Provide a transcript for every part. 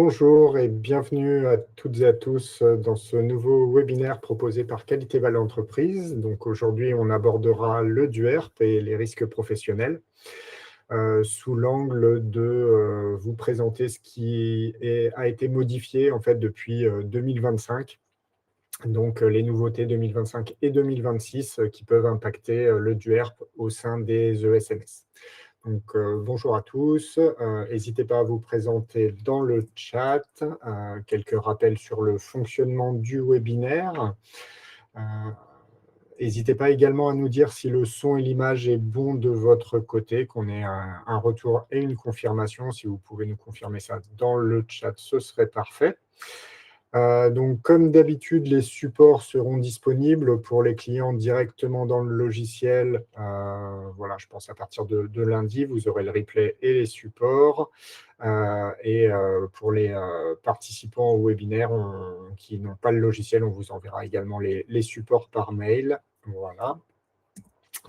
Bonjour et bienvenue à toutes et à tous dans ce nouveau webinaire proposé par Qualité Val Entreprise. Donc aujourd'hui, on abordera le DUERP et les risques professionnels sous l'angle de vous présenter ce qui a été modifié en fait depuis 2025. Donc les nouveautés 2025 et 2026 qui peuvent impacter le DUERP au sein des ESMS. Donc, bonjour à tous. N'hésitez pas à vous présenter dans le chat. Quelques rappels sur le fonctionnement du webinaire. Euh, N'hésitez pas également à nous dire si le son et l'image est bon de votre côté, qu'on ait un retour et une confirmation. Si vous pouvez nous confirmer ça dans le chat, ce serait parfait. Donc, comme d'habitude, les supports seront disponibles pour les clients directement dans le logiciel. Voilà, je pense à partir de lundi, vous aurez le replay et les supports. Pour les participants au webinaire qui n'ont pas le logiciel, on vous enverra également les supports par mail. Voilà.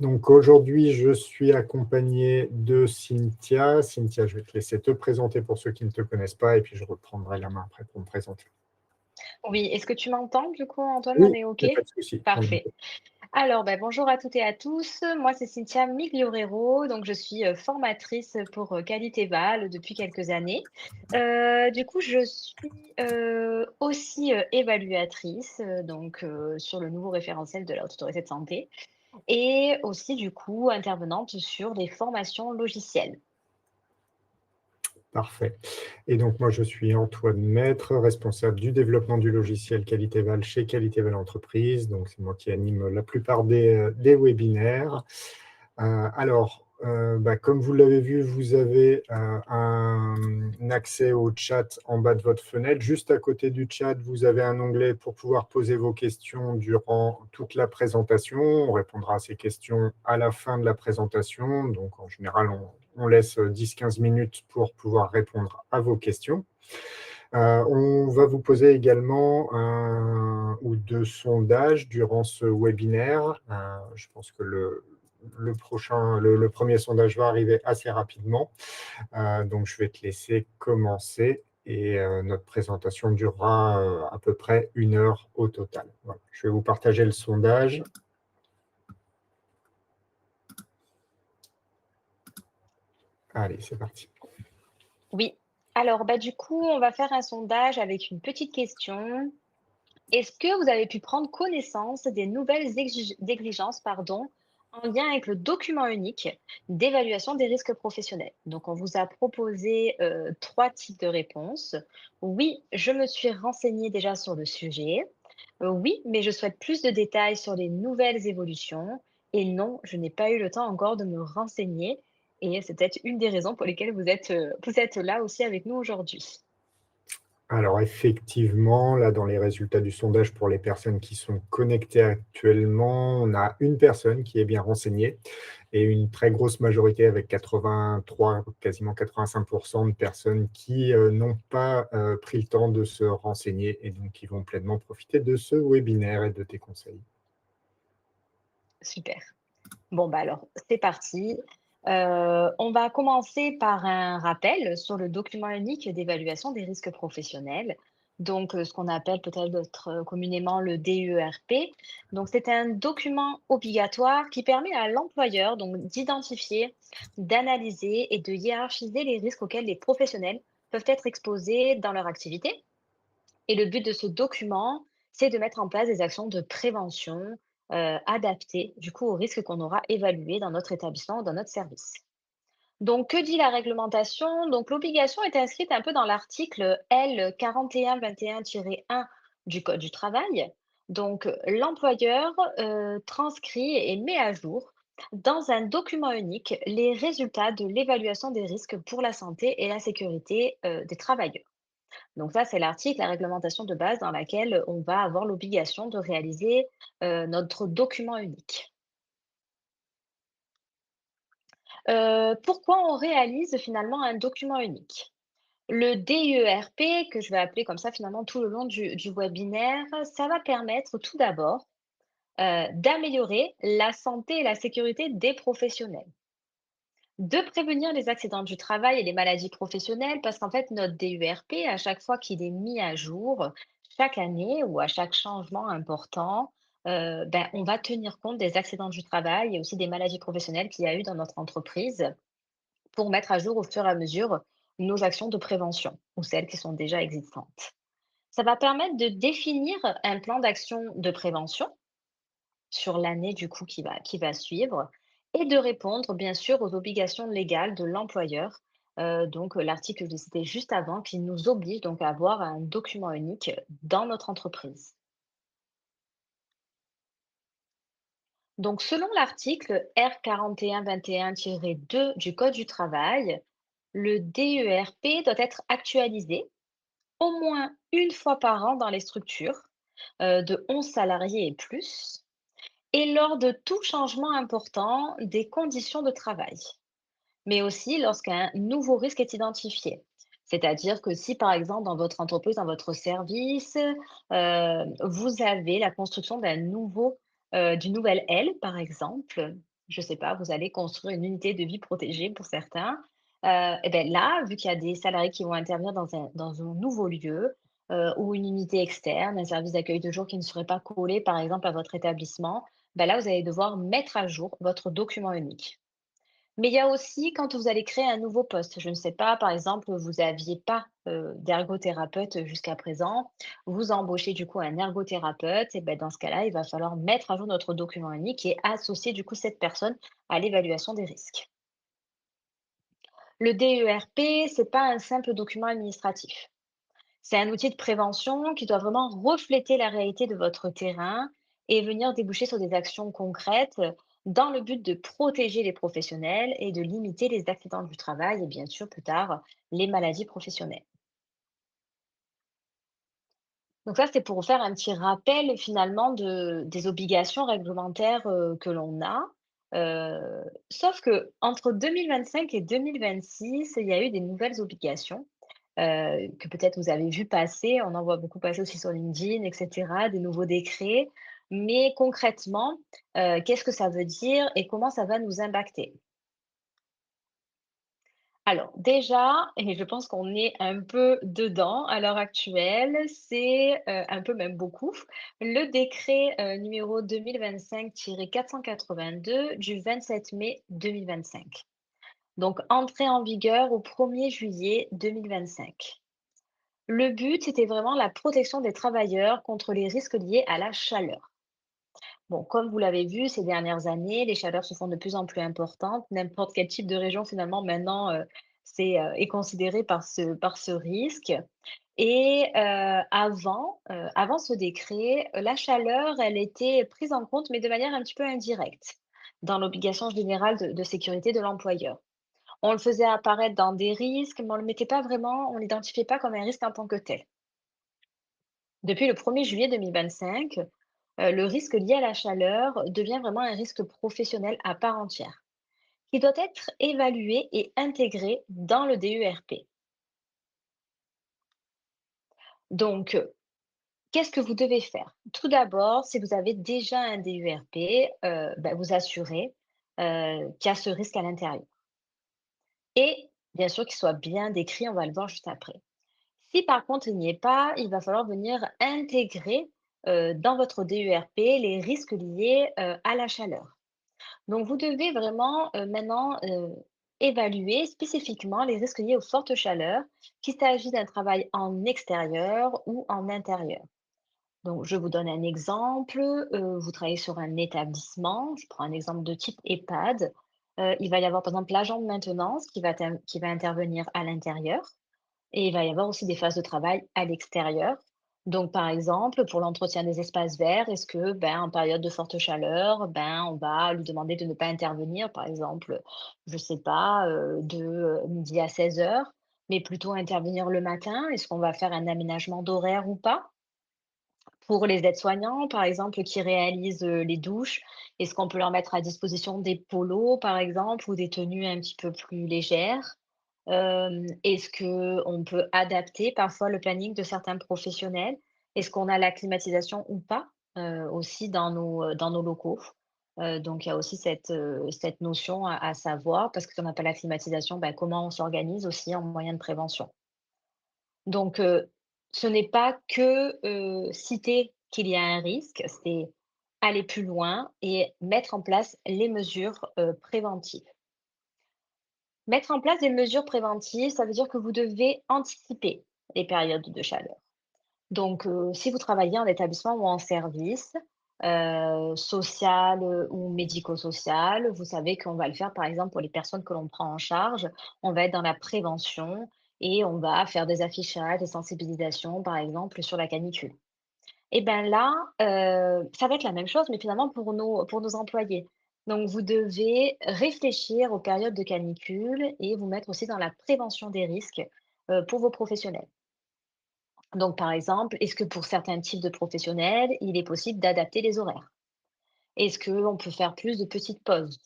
Donc aujourd'hui, je suis accompagné de Cynthia. Cynthia, je vais te laisser te présenter pour ceux qui ne te connaissent pas, et puis je reprendrai la main après pour me présenter. Oui, est-ce que tu m'entends du coup, Antoine? On Oui, est il OK? n'y a pas de souci. Parfait. Alors, bonjour à toutes et à tous. Moi, c'est Cynthia Migliorero, donc je suis formatrice pour Qualité Val depuis quelques années. Du coup, je suis aussi évaluatrice sur le nouveau référentiel de la Haute Autorité de Santé et aussi du coup intervenante sur des formations logicielles. Parfait. Et donc, moi, je suis Antoine Maître, responsable du développement du logiciel Qualitéval chez Qualitéval Entreprise. Donc, c'est moi qui anime la plupart des webinaires. Comme vous l'avez vu, vous avez un accès au chat en bas de votre fenêtre. Juste à côté du chat, vous avez un onglet pour pouvoir poser vos questions durant toute la présentation. On répondra à ces questions à la fin de la présentation. Donc, en général, on laisse 10-15 minutes pour pouvoir répondre à vos questions. On va vous poser également un ou deux sondages durant ce webinaire. Je pense que le premier sondage va arriver assez rapidement. Donc, je vais te laisser commencer et notre présentation durera à peu près 1 heure au total. Voilà. Je vais vous partager le sondage. Allez, c'est parti. Oui. Alors, du coup, on va faire un sondage avec une petite question. Est-ce que vous avez pu prendre connaissance des nouvelles exigences, en lien avec le document unique d'évaluation des risques professionnels? Donc, on vous a proposé 3 types de réponses. Oui, je me suis renseignée déjà sur le sujet. Oui, mais je souhaite plus de détails sur les nouvelles évolutions. Et non, je n'ai pas eu le temps encore de me renseigner. Et c'est peut-être une des raisons pour lesquelles vous êtes là aussi avec nous aujourd'hui. Alors effectivement, là, dans les résultats du sondage pour les personnes qui sont connectées actuellement, on a une personne qui est bien renseignée et une très grosse majorité avec 83, quasiment 85% de personnes qui n'ont pas pris le temps de se renseigner et donc qui vont pleinement profiter de ce webinaire et de tes conseils. Super. Bon, alors, c'est parti. On va commencer par un rappel sur le document unique d'évaluation des risques professionnels. Donc, ce qu'on appelle peut-être communément le DERP. Donc, c'est un document obligatoire qui permet à l'employeur donc d'identifier, d'analyser et de hiérarchiser les risques auxquels les professionnels peuvent être exposés dans leur activité. Et le but de ce document, c'est de mettre en place des actions de prévention adaptées du coup aux risques qu'on aura évalués dans notre établissement ou dans notre service. Donc, que dit la réglementation? Donc, l'obligation est inscrite un peu dans l'article L 4121-1 du Code du travail. Donc, l'employeur transcrit et met à jour dans un document unique les résultats de l'évaluation des risques pour la santé et la sécurité des travailleurs. Donc ça, c'est l'article, la réglementation de base dans laquelle on va avoir l'obligation de réaliser notre document unique. Pourquoi on réalise finalement un document unique? Le DERP, que je vais appeler comme ça finalement tout le long du webinaire, ça va permettre tout d'abord d'améliorer la santé et la sécurité des professionnels. De prévenir les accidents du travail et les maladies professionnelles, parce qu'en fait, notre DURP, à chaque fois qu'il est mis à jour, chaque année ou à chaque changement important, ben, on va tenir compte des accidents du travail et aussi des maladies professionnelles qu'il y a eu dans notre entreprise pour mettre à jour au fur et à mesure nos actions de prévention ou celles qui sont déjà existantes. Ça va permettre de définir un plan d'action de prévention sur l'année du coup qui va suivre et de répondre bien sûr aux obligations légales de l'employeur. L'article que j'ai cité juste avant qui nous oblige donc à avoir un document unique dans notre entreprise. Donc selon l'article R4121-2 du Code du travail, le DERP doit être actualisé au moins une fois par an dans les structures de 11 salariés et plus, et lors de tout changement important des conditions de travail, mais aussi lorsqu'un nouveau risque est identifié. C'est-à-dire que si, par exemple, dans votre entreprise, dans votre service, vous avez la construction d'une nouvelle aile, par exemple, je ne sais pas, vous allez construire une unité de vie protégée pour certains, et bien là, vu qu'il y a des salariés qui vont intervenir dans un nouveau lieu, ou une unité externe, un service d'accueil de jour qui ne serait pas collé, par exemple, à votre établissement, ben là, vous allez devoir mettre à jour votre document unique. Mais il y a aussi quand vous allez créer un nouveau poste. Je ne sais pas, par exemple, vous n'aviez pas, d'ergothérapeute jusqu'à présent. Vous embauchez du coup un ergothérapeute et ben dans ce cas-là, il va falloir mettre à jour notre document unique et associer du coup cette personne à l'évaluation des risques. Le DERP, c'est pas un simple document administratif. C'est un outil de prévention qui doit vraiment refléter la réalité de votre terrain et venir déboucher sur des actions concrètes dans le but de protéger les professionnels et de limiter les accidents du travail et bien sûr plus tard les maladies professionnelles. Donc ça, c'est pour vous faire un petit rappel finalement des obligations réglementaires que l'on a. Sauf que entre 2025 et 2026, il y a eu des nouvelles obligations que peut-être vous avez vu passer. On en voit beaucoup passer aussi sur LinkedIn, et cetera, des nouveaux décrets. Mais concrètement, qu'est-ce que ça veut dire et comment ça va nous impacter? Alors déjà, et je pense qu'on est un peu dedans à l'heure actuelle, c'est, un peu même beaucoup, le décret, numéro 2025-482 du 27 mai 2025. Donc entrée en vigueur au 1er juillet 2025. Le but, c'était vraiment la protection des travailleurs contre les risques liés à la chaleur. Bon, comme vous l'avez vu ces dernières années, les chaleurs se font de plus en plus importantes. N'importe quel type de région, finalement, maintenant, est considéré par ce risque. Et avant ce décret, la chaleur, elle était prise en compte, mais de manière un petit peu indirecte, dans l'obligation générale de sécurité de l'employeur. On le faisait apparaître dans des risques, mais on le mettait pas vraiment, on l'identifiait pas comme un risque en tant que tel. Depuis le 1er juillet 2025, le risque lié à la chaleur devient vraiment un risque professionnel à part entière, qui doit être évalué et intégré dans le DURP. Donc, qu'est-ce que vous devez faire? Tout d'abord, si vous avez déjà un DURP, vous assurez, qu'il y a ce risque à l'intérieur et bien sûr qu'il soit bien décrit, on va le voir juste après. Si par contre il n'y est pas, il va falloir venir intégrer, dans votre DURP les risques liés, à la chaleur. Donc vous devez vraiment, maintenant, évaluer spécifiquement les risques liés aux fortes chaleurs, qu'il s'agit d'un travail en extérieur ou en intérieur. Donc je vous donne un exemple, vous travaillez sur un établissement, je prends un exemple de type EHPAD, il va y avoir par exemple l'agent de maintenance qui va intervenir à l'intérieur. Et il va y avoir aussi des phases de travail à l'extérieur. Donc, par exemple, pour l'entretien des espaces verts, est-ce que, ben, en période de forte chaleur, ben, on va lui demander de ne pas intervenir, par exemple, je sais pas, de midi à 16 heures, mais plutôt intervenir le matin? Est-ce qu'on va faire un aménagement d'horaire ou pas? Pour les aides-soignants, par exemple, qui réalisent les douches, est-ce qu'on peut leur mettre à disposition des polos, par exemple, ou des tenues un petit peu plus légères? Est-ce qu'on peut adapter parfois le planning de certains professionnels? Est-ce qu'on a la climatisation ou pas, aussi dans nos locaux? Donc il y a aussi cette notion à savoir, parce que si on n'a pas la climatisation, comment on s'organise aussi en moyen de prévention. Donc ce n'est pas que, citer qu'il y a un risque, c'est aller plus loin et mettre en place les mesures, préventives. Mettre en place des mesures préventives, ça veut dire que vous devez anticiper les périodes de chaleur. Donc, si vous travaillez en établissement ou en service, social, ou médico-social, vous savez qu'on va le faire, par exemple, pour les personnes que l'on prend en charge. On va être dans la prévention et on va faire des affichages, des sensibilisations, par exemple, sur la canicule. Et ben là, ça va être la même chose, mais finalement pour nos employés. Donc vous devez réfléchir aux périodes de canicule et vous mettre aussi dans la prévention des risques, pour vos professionnels. Donc, par exemple, est-ce que pour certains types de professionnels, il est possible d'adapter les horaires? Est-ce qu'on peut faire plus de petites pauses?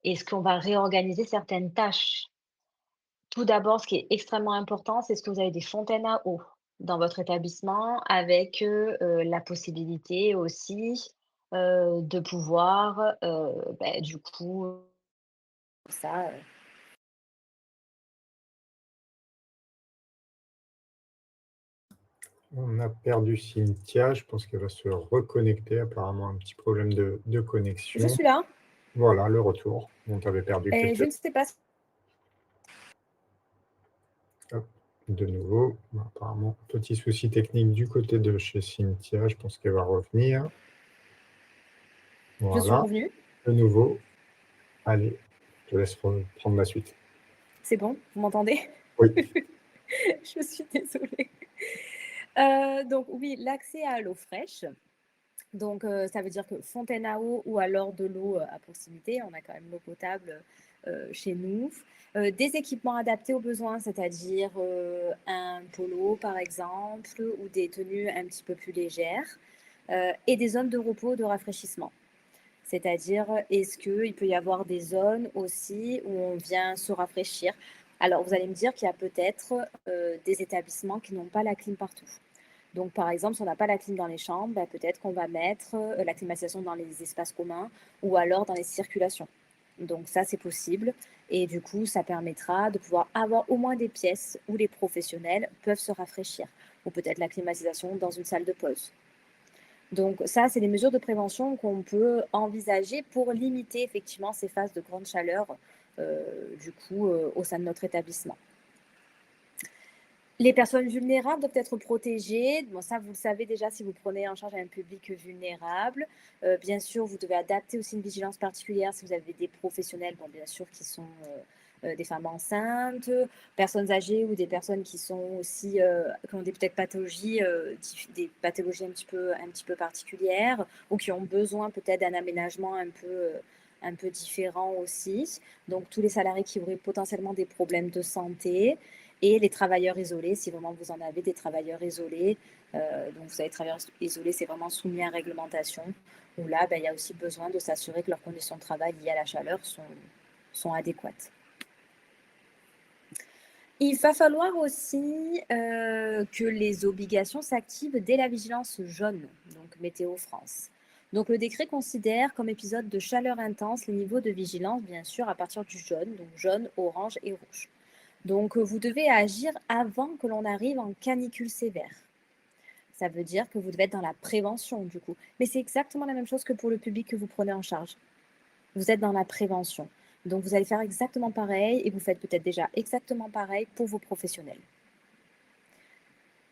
Est-ce qu'on va réorganiser certaines tâches? Tout d'abord, ce qui est extrêmement important, c'est est-ce que vous avez des fontaines à eau dans votre établissement avec la possibilité aussi de pouvoir, du coup, ça, On a perdu Cynthia, je pense qu'elle va se reconnecter, apparemment un petit problème de Je connexion. suis là Voilà, le retour. On t'avait perdu et je quelques... ne sais pas. Hop, de nouveau. Apparemment, petit souci technique du côté de chez Cynthia, je pense qu'elle va revenir. Je suis Voilà, revenue. de nouveau. Allez, je laisse reprendre la suite. C'est bon, vous m'entendez? Oui. Je suis désolée. Donc oui, l'accès à l'eau fraîche. Donc ça veut dire que fontaine à eau ou alors de l'eau à proximité. On a quand même l'eau potable chez nous. Des équipements adaptés aux besoins, c'est-à-dire un polo par exemple ou des tenues un petit peu plus légères. Et des zones de repos, de rafraîchissement. C'est-à-dire, est-ce qu'il peut y avoir des zones aussi où on vient se rafraîchir? Alors, vous allez me dire qu'il y a peut-être des établissements qui n'ont pas la clim partout. Donc, par exemple, si on n'a pas la clim dans les chambres, peut-être qu'on va mettre la climatisation dans les espaces communs ou alors dans les circulations. Donc, ça, c'est possible. Et du coup, ça permettra de pouvoir avoir au moins des pièces où les professionnels peuvent se rafraîchir. Ou peut-être la climatisation dans une salle de pause. Donc ça, c'est des mesures de prévention qu'on peut envisager pour limiter effectivement ces phases de grande chaleur, au sein de notre établissement. Les personnes vulnérables doivent être protégées. Bon, ça, vous le savez déjà si vous prenez en charge un public vulnérable. Bien sûr, vous devez adapter aussi une vigilance particulière si vous avez des professionnels, bon, bien sûr, qui sont des femmes enceintes, personnes âgées ou des personnes qui sont aussi, qui ont des peut-être pathologies, des pathologies un petit peu particulières ou qui ont besoin peut-être d'un aménagement un peu différent aussi. Donc, tous les salariés qui auraient potentiellement des problèmes de santé et les travailleurs isolés, si vraiment vous en avez des travailleurs isolés. Donc, vous avez travailleurs isolés, c'est vraiment soumis à réglementation, où là, il y a aussi besoin de s'assurer que leurs conditions de travail liées à la chaleur sont adéquates. Il va falloir aussi que les obligations s'activent dès la vigilance jaune, donc Météo France. Donc le décret considère comme épisode de chaleur intense les niveaux de vigilance, bien sûr, à partir du jaune, donc jaune, orange et rouge. Donc vous devez agir avant que l'on arrive en canicule sévère. Ça veut dire que vous devez être dans la prévention du coup. Mais c'est exactement la même chose que pour le public que vous prenez en charge. Vous êtes dans la prévention. Donc vous allez faire exactement pareil et vous faites peut-être déjà exactement pareil pour vos professionnels.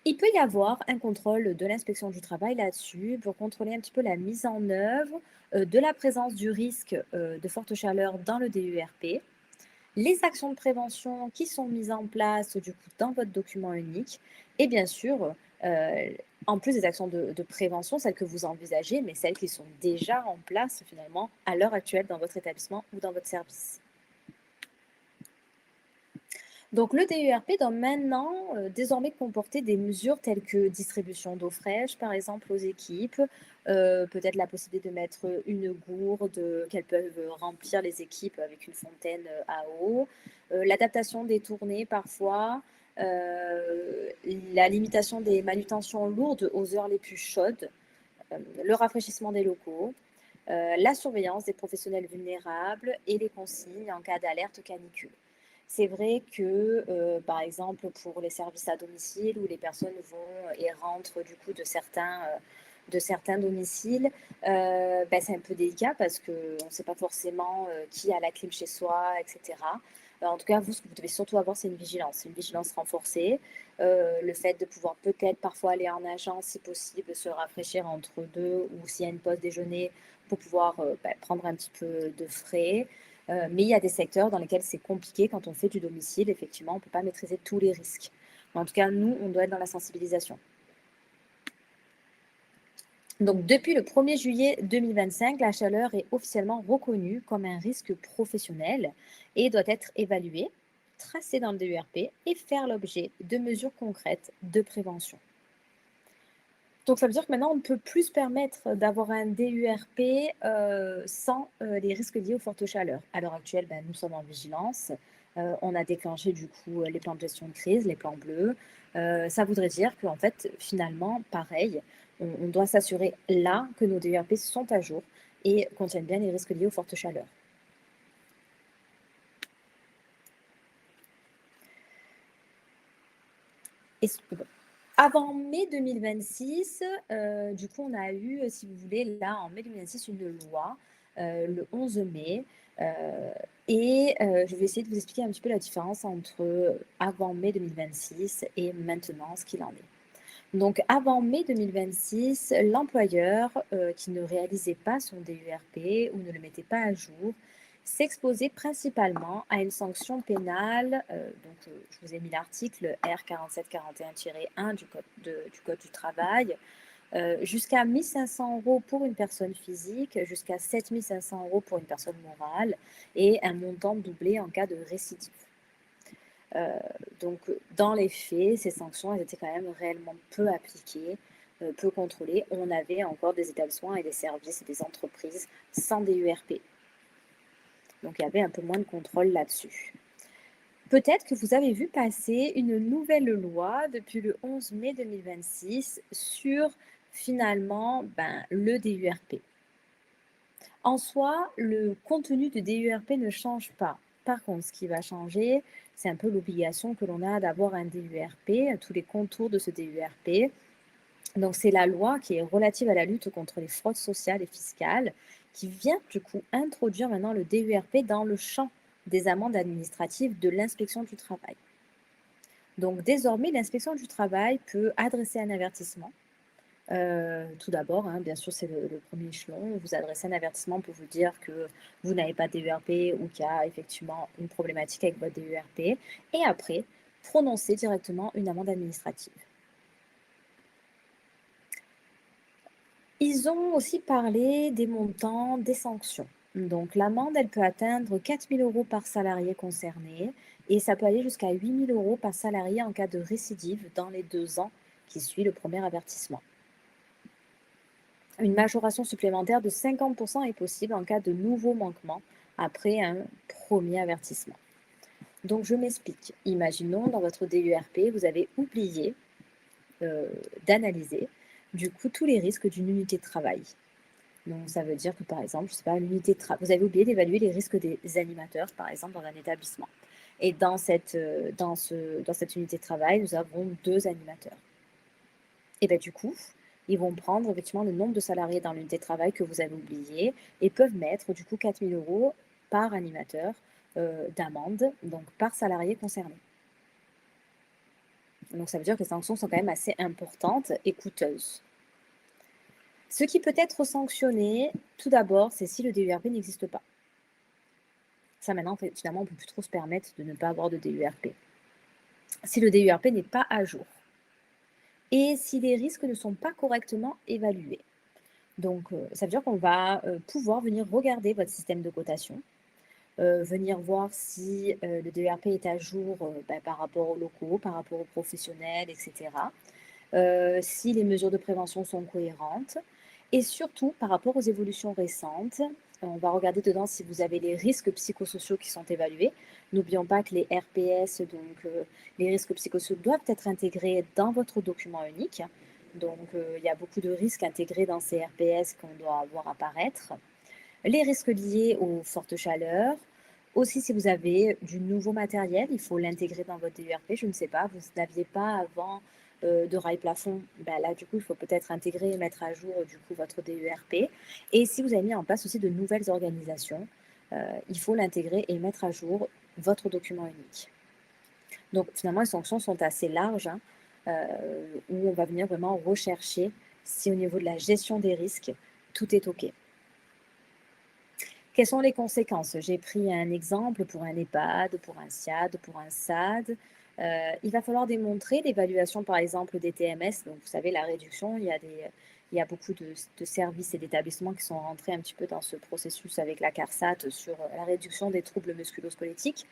Il peut y avoir un contrôle de l'inspection du travail là-dessus pour contrôler un petit peu la mise en œuvre de la présence du risque de forte chaleur dans le DUERP, les actions de prévention qui sont mises en place du coup dans votre document unique et bien sûr, en plus des actions de prévention, celles que vous envisagez, mais celles qui sont déjà en place finalement à l'heure actuelle dans votre établissement ou dans votre service. Donc le DUERP doit maintenant désormais comporter des mesures telles que distribution d'eau fraîche, par exemple, aux équipes, peut-être la possibilité de mettre une gourde qu'elles peuvent remplir les équipes avec une fontaine à eau, l'adaptation des tournées parfois, la limitation des manutentions lourdes aux heures les plus chaudes, le rafraîchissement des locaux, la surveillance des professionnels vulnérables et les consignes en cas d'alerte canicule. C'est vrai que, par exemple, pour les services à domicile où les personnes vont et rentrent du coup de certains domiciles, c'est un peu délicat parce qu'on ne sait pas forcément qui a la clim chez soi, etc. En tout cas, vous, ce que vous devez surtout avoir, c'est une vigilance renforcée. Le fait de pouvoir peut-être parfois aller en agence, si possible, se rafraîchir entre deux ou s'il y a une pause déjeuner pour pouvoir prendre un petit peu de frais. Mais il y a des secteurs dans lesquels c'est compliqué quand on fait du domicile. Effectivement, on ne peut pas maîtriser tous les risques. Mais en tout cas, nous, on doit être dans la sensibilisation. Donc, depuis le 1er juillet 2025, la chaleur est officiellement reconnue comme un risque professionnel et doit être évaluée, tracée dans le DURP et faire l'objet de mesures concrètes de prévention. Donc, ça veut dire que maintenant, on ne peut plus se permettre d'avoir un DURP sans les risques liés aux fortes chaleurs. À l'heure actuelle, nous sommes en vigilance. On a déclenché du coup les plans de gestion de crise, les plans bleus. Ça voudrait dire qu'en fait, finalement, pareil, on doit s'assurer là que nos DURP sont à jour et contiennent bien les risques liés aux fortes chaleurs. Avant mai 2026, du coup, on a eu, si vous voulez, là, en mai 2026, une loi, le 11 mai. Je vais essayer de vous expliquer un petit peu la différence entre avant mai 2026 et maintenant, ce qu'il en est. Donc, avant mai 2026, l'employeur qui ne réalisait pas son DURP ou ne le mettait pas à jour s'exposait principalement à une sanction pénale. Je vous ai mis l'article R4741-1 du Code du travail, jusqu'à 1 500 € pour une personne physique, jusqu'à 7 500 € pour une personne morale et un montant doublé en cas de récidive. Donc, dans les faits, ces sanctions, elles étaient quand même réellement peu appliquées, peu contrôlées. On avait encore des établissements et des services et des entreprises sans DURP. Donc, il y avait un peu moins de contrôle là-dessus. Peut-être que vous avez vu passer une nouvelle loi depuis le 11 mai 2026 sur, finalement, le DURP. En soi, le contenu du DURP ne change pas. Par contre, ce qui va changer, c'est un peu l'obligation que l'on a d'avoir un DURP, tous les contours de ce DURP. Donc, c'est la loi qui est relative à la lutte contre les fraudes sociales et fiscales qui vient du coup introduire maintenant le DURP dans le champ des amendes administratives de l'inspection du travail. Donc, désormais, l'inspection du travail peut adresser un avertissement. Tout d'abord, bien sûr, c'est le premier échelon. Vous adressez un avertissement pour vous dire que vous n'avez pas de DURP ou qu'il y a effectivement une problématique avec votre DURP. Et après, prononcer directement une amende administrative. Ils ont aussi parlé des montants des sanctions. Donc, l'amende, elle peut atteindre 4 000 € par salarié concerné et ça peut aller jusqu'à 8 000 € par salarié en cas de récidive dans les 2 ans qui suivent le premier avertissement. Une majoration supplémentaire de 50% est possible en cas de nouveau manquement après un premier avertissement. Donc, je m'explique. Imaginons, dans votre DURP, vous avez oublié d'analyser du coup tous les risques d'une unité de travail. Donc, ça veut dire que, par exemple, je sais pas, l'unité de travail, vous avez oublié d'évaluer les risques des animateurs, par exemple, dans un établissement. Et dans cette unité de travail, nous avons 2 animateurs. Et bien, du coup, ils vont prendre effectivement le nombre de salariés dans l'unité de travail que vous avez oublié et peuvent mettre du coup 4 000 € par animateur d'amende, donc par salarié concerné. Donc, ça veut dire que les sanctions sont quand même assez importantes et coûteuses. Ce qui peut être sanctionné, tout d'abord, c'est si le DURP n'existe pas. Ça, maintenant, finalement, on ne peut plus trop se permettre de ne pas avoir de DURP. Si le DURP n'est pas à jour et si les risques ne sont pas correctement évalués. Donc, ça veut dire qu'on va pouvoir venir regarder votre système de cotation, venir voir si le DURP est à jour par rapport aux locaux, par rapport aux professionnels, etc. Si les mesures de prévention sont cohérentes et surtout par rapport aux évolutions récentes. On va regarder dedans si vous avez les risques psychosociaux qui sont évalués. N'oublions pas que les RPS, donc les risques psychosociaux, doivent être intégrés dans votre document unique. Donc, il y a beaucoup de risques intégrés dans ces RPS qu'on doit voir apparaître. les risques liés aux fortes chaleurs. Aussi, si vous avez du nouveau matériel, il faut l'intégrer dans votre DURP. Je ne sais pas, vous n'aviez pas avant de rail plafond. Ben là, du coup, il faut peut-être intégrer et mettre à jour du coup votre DURP. Et si vous avez mis en place aussi de nouvelles organisations, il faut l'intégrer et mettre à jour votre document unique. Donc, finalement, les sanctions sont assez larges, hein, où on va venir vraiment rechercher si au niveau de la gestion des risques, tout est OK. Quelles sont les conséquences? J'ai pris un exemple pour un EHPAD, pour un SIAD, pour un SAD. Il va falloir démontrer l'évaluation, par exemple, des TMS. Donc, vous savez, la réduction, il y a beaucoup de services et d'établissements qui sont rentrés un petit peu dans ce processus avec la CARSAT sur la réduction des troubles musculo-squelettiques.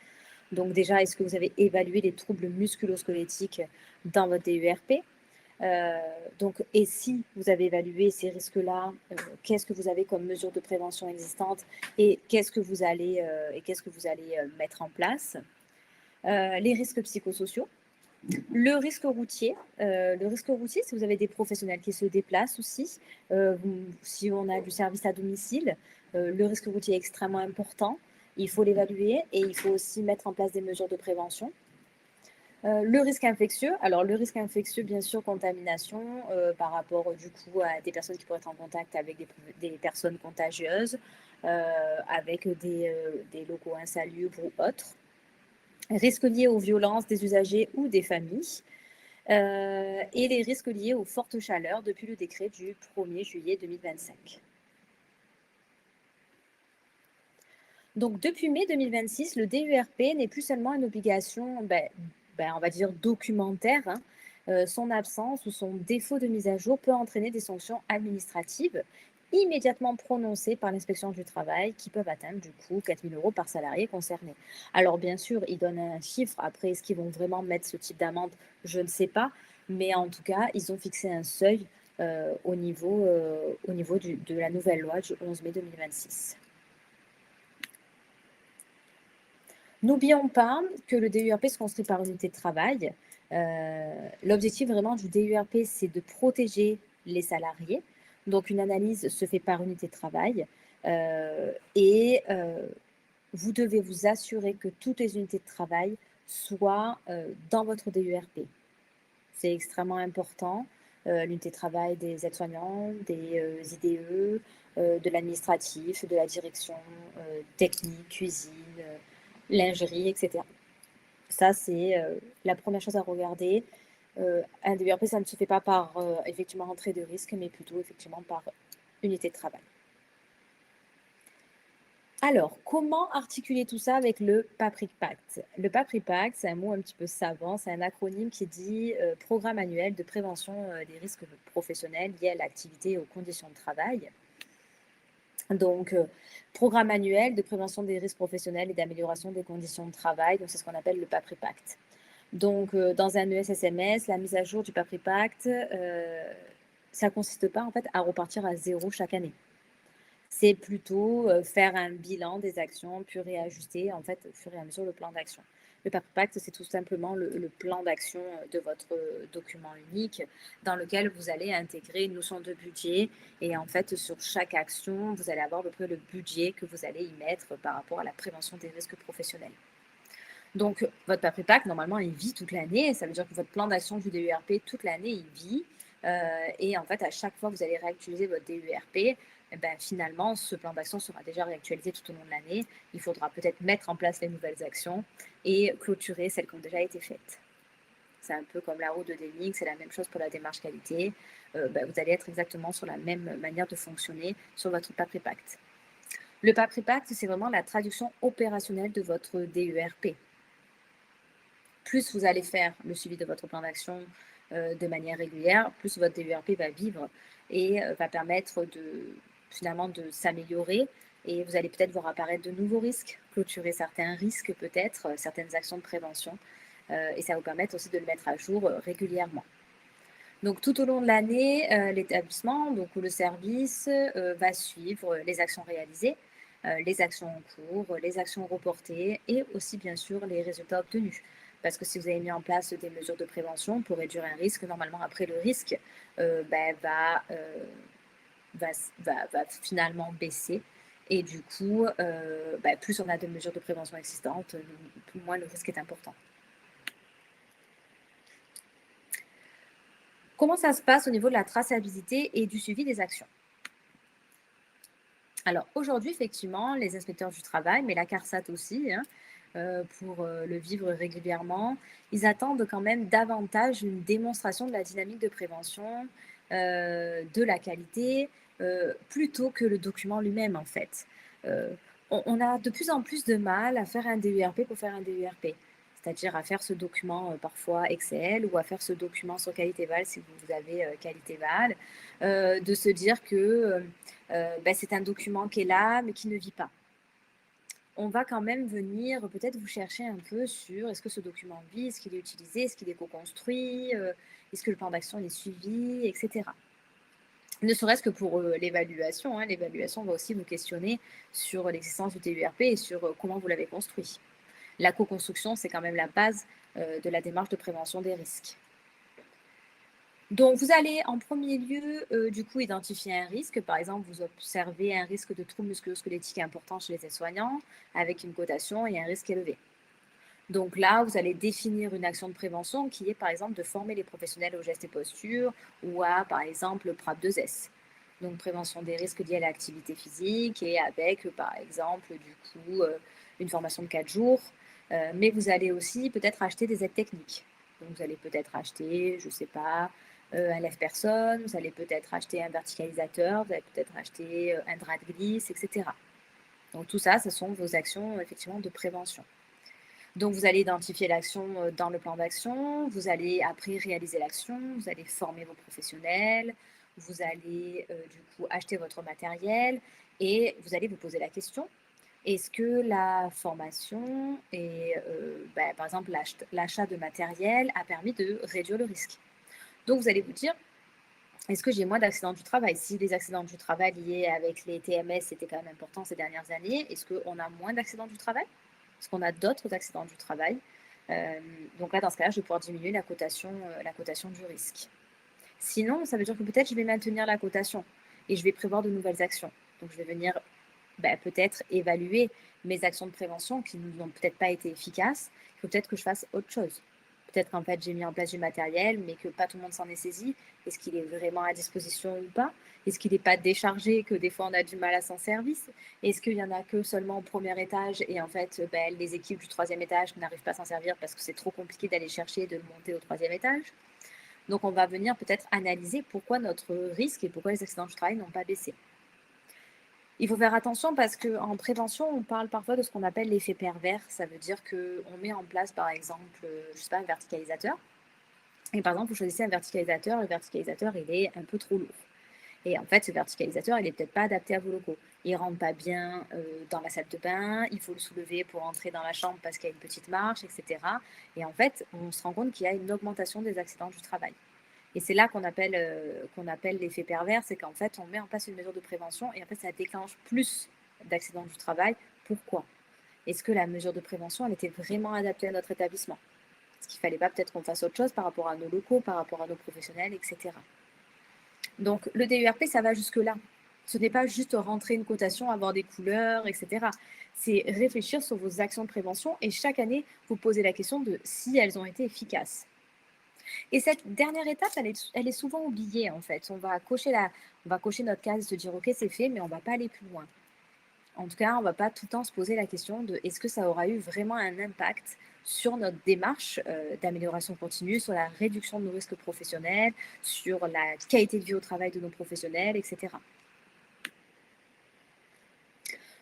Donc déjà, est-ce que vous avez évalué les troubles musculo-squelettiques dans votre DURP? Et si vous avez évalué ces risques-là, qu'est-ce que vous avez comme mesures de prévention existantes et qu'est-ce que vous allez, mettre en place? Les risques psychosociaux. Le risque routier, si vous avez des professionnels qui se déplacent aussi, si on a du service à domicile, le risque routier est extrêmement important. Il faut l'évaluer et il faut aussi mettre en place des mesures de prévention. Le risque infectieux, alors le risque infectieux, bien sûr, contamination par rapport du coup à des personnes qui pourraient être en contact avec des personnes contagieuses, avec des locaux insalubres ou autres. Risques liés aux violences des usagers ou des familles. Et les risques liés aux fortes chaleurs depuis le décret du 1er juillet 2025. Donc, depuis mai 2026, le DURP n'est plus seulement une obligation, on va dire, documentaire, hein. Son absence ou son défaut de mise à jour peut entraîner des sanctions administratives immédiatement prononcées par l'inspection du travail qui peuvent atteindre du coup 4 000 € par salarié concerné. Alors bien sûr, ils donnent un chiffre. Après, est-ce qu'ils vont vraiment mettre ce type d'amende? Je ne sais pas. Mais en tout cas, ils ont fixé un seuil au niveau de la nouvelle loi du 11 mai 2026. N'oublions pas que le DURP se construit par unité de travail. L'objectif vraiment du DURP, c'est de protéger les salariés. Donc, une analyse se fait par unité de travail. Vous devez vous assurer que toutes les unités de travail soient dans votre DURP. C'est extrêmement important. L'unité de travail des aides-soignants, des IDE, de l'administratif, de la direction technique, cuisine, lingerie, etc. Ça, c'est la première chose à regarder. Un DURP, ça ne se fait pas par effectivement entrée de risque, mais plutôt effectivement par unité de travail. Alors, comment articuler tout ça avec le PAPRIC Pact? Le PAPRIC Pact, c'est un mot un petit peu savant, c'est un acronyme qui dit Programme annuel de prévention des risques professionnels liés à l'activité et aux conditions de travail. Donc, programme annuel de prévention des risques professionnels et d'amélioration des conditions de travail, donc c'est ce qu'on appelle le PAPRIC Pact. Donc, dans un ESSMS, la mise à jour du PAPRIC Pact, ça ne consiste pas en fait à repartir à zéro chaque année. C'est plutôt faire un bilan des actions, puis réajuster en fait au fur et à mesure le plan d'action. Le PAPRIC Pact, c'est tout simplement le plan d'action de votre document unique dans lequel vous allez intégrer une notion de budget et en fait sur chaque action, vous allez avoir à peu près le budget que vous allez y mettre par rapport à la prévention des risques professionnels. Donc, votre PAPRIC Pact, normalement, il vit toute l'année. Ça veut dire que votre plan d'action du DURP, toute l'année, il vit. Et en fait, à chaque fois que vous allez réactualiser votre DURP, finalement, ce plan d'action sera déjà réactualisé tout au long de l'année. Il faudra peut-être mettre en place les nouvelles actions et clôturer celles qui ont déjà été faites. C'est un peu comme la route de Deming, c'est la même chose pour la démarche qualité. Vous allez être exactement sur la même manière de fonctionner sur votre PAPRIC Pact. Le PAPRIC Pact, c'est vraiment la traduction opérationnelle de votre DURP. Plus vous allez faire le suivi de votre plan d'action de manière régulière, plus votre DURP va vivre et va permettre finalement de s'améliorer. Et vous allez peut-être voir apparaître de nouveaux risques, clôturer certains risques peut-être, certaines actions de prévention. Et ça va vous permettre aussi de le mettre à jour régulièrement. Donc tout au long de l'année, l'établissement ou le service va suivre les actions réalisées, les actions en cours, les actions reportées et aussi bien sûr les résultats obtenus. Parce que si vous avez mis en place des mesures de prévention pour réduire un risque, normalement après le risque va finalement baisser Et du coup, plus on a de mesures de prévention existantes, moins le risque est important. Comment ça se passe au niveau de la traçabilité et du suivi des actions? Alors aujourd'hui, effectivement, les inspecteurs du travail, mais la CARSAT aussi, hein, pour le vivre régulièrement, ils attendent quand même davantage une démonstration de la dynamique de prévention, de la qualité, plutôt que le document lui-même en fait. Euh, on a de plus en plus de mal à faire un DURP pour faire un DURP, c'est-à-dire à faire ce document parfois Excel ou à faire ce document sur Qualitéval si vous avez Qualitéval, de se dire que c'est un document qui est là mais qui ne vit pas. On va quand même venir peut-être vous chercher un peu sur est-ce que ce document vit, est-ce qu'il est utilisé, est-ce qu'il est co-construit, est-ce que le plan d'action est suivi, etc. Ne serait-ce que pour l'évaluation, hein. L'évaluation va aussi vous questionner sur l'existence du TURP et sur comment vous l'avez construit. La co-construction, c'est quand même la base de la démarche de prévention des risques. Donc, vous allez en premier lieu, du coup, identifier un risque. Par exemple, vous observez un risque de troubles musculo-squelettiques important chez les aides-soignants avec une cotation et un risque élevé. Donc là, vous allez définir une action de prévention qui est, par exemple, de former les professionnels aux gestes et postures ou à, par exemple, le PRAP2S. Donc, prévention des risques liés à l'activité physique et avec, par exemple, du coup, une formation de 4 jours. Mais vous allez aussi peut-être acheter des aides techniques. Donc, vous allez peut-être acheter, je ne sais pas, un lève-personne, vous allez peut-être acheter un verticalisateur, vous allez peut-être acheter un drap de glisse, etc. Donc, tout ça, ce sont vos actions, effectivement, de prévention. Donc, vous allez identifier l'action dans le plan d'action, vous allez après réaliser l'action, vous allez former vos professionnels, vous allez du coup acheter votre matériel et vous allez vous poser la question, est-ce que la formation et par exemple l'achat de matériel a permis de réduire le risque? Donc, vous allez vous dire, est-ce que j'ai moins d'accidents du travail? Si les accidents du travail liés avec les TMS étaient quand même importants ces dernières années, est-ce qu'on a moins d'accidents du travail? Est-ce qu'on a d'autres accidents du travail? Donc là, dans ce cas-là, je vais pouvoir diminuer la cotation du risque. Sinon, ça veut dire que peut-être je vais maintenir la cotation et je vais prévoir de nouvelles actions. Donc, je vais venir peut-être évaluer mes actions de prévention qui n'ont peut-être pas été efficaces. Il faut peut-être que je fasse autre chose. Peut-être qu'en fait, j'ai mis en place du matériel, mais que pas tout le monde s'en est saisi. Est-ce qu'il est vraiment à disposition ou pas? Est-ce qu'il n'est pas déchargé, que des fois on a du mal à s'en servir? Est-ce qu'il n'y en a que seulement au premier étage et en fait, les équipes du troisième étage n'arrivent pas à s'en servir parce que c'est trop compliqué d'aller chercher et de le monter au troisième étage? Donc, on va venir peut-être analyser pourquoi notre risque et pourquoi les accidents du travail n'ont pas baissé. Il faut faire attention parce qu'en prévention, on parle parfois de ce qu'on appelle l'effet pervers. Ça veut dire qu'on met en place, par exemple, je sais pas, un verticalisateur. Et par exemple, vous choisissez un verticalisateur. Le verticalisateur, il est un peu trop lourd. Et en fait, ce verticalisateur, il n'est peut-être pas adapté à vos locaux. Il ne rentre pas bien dans la salle de bain. Il faut le soulever pour entrer dans la chambre parce qu'il y a une petite marche, etc. Et en fait, on se rend compte qu'il y a une augmentation des accidents du travail. Et c'est là qu'on appelle l'effet pervers, c'est qu'en fait, on met en place une mesure de prévention et en fait, ça déclenche plus d'accidents du travail. Pourquoi? Est-ce que la mesure de prévention, elle était vraiment adaptée à notre établissement? Est-ce qu'il ne fallait pas peut-être qu'on fasse autre chose par rapport à nos locaux, par rapport à nos professionnels, etc. Donc, le DURP, ça va jusque-là. Ce n'est pas juste rentrer une cotation, avoir des couleurs, etc. C'est réfléchir sur vos actions de prévention et chaque année, vous poser la question de si elles ont été efficaces. Et cette dernière étape, elle est souvent oubliée en fait. On va cocher notre case et se dire ok, c'est fait, mais on ne va pas aller plus loin. En tout cas, on ne va pas tout le temps se poser la question de est-ce que ça aura eu vraiment un impact sur notre démarche d'amélioration continue, sur la réduction de nos risques professionnels, sur la qualité de vie au travail de nos professionnels, etc.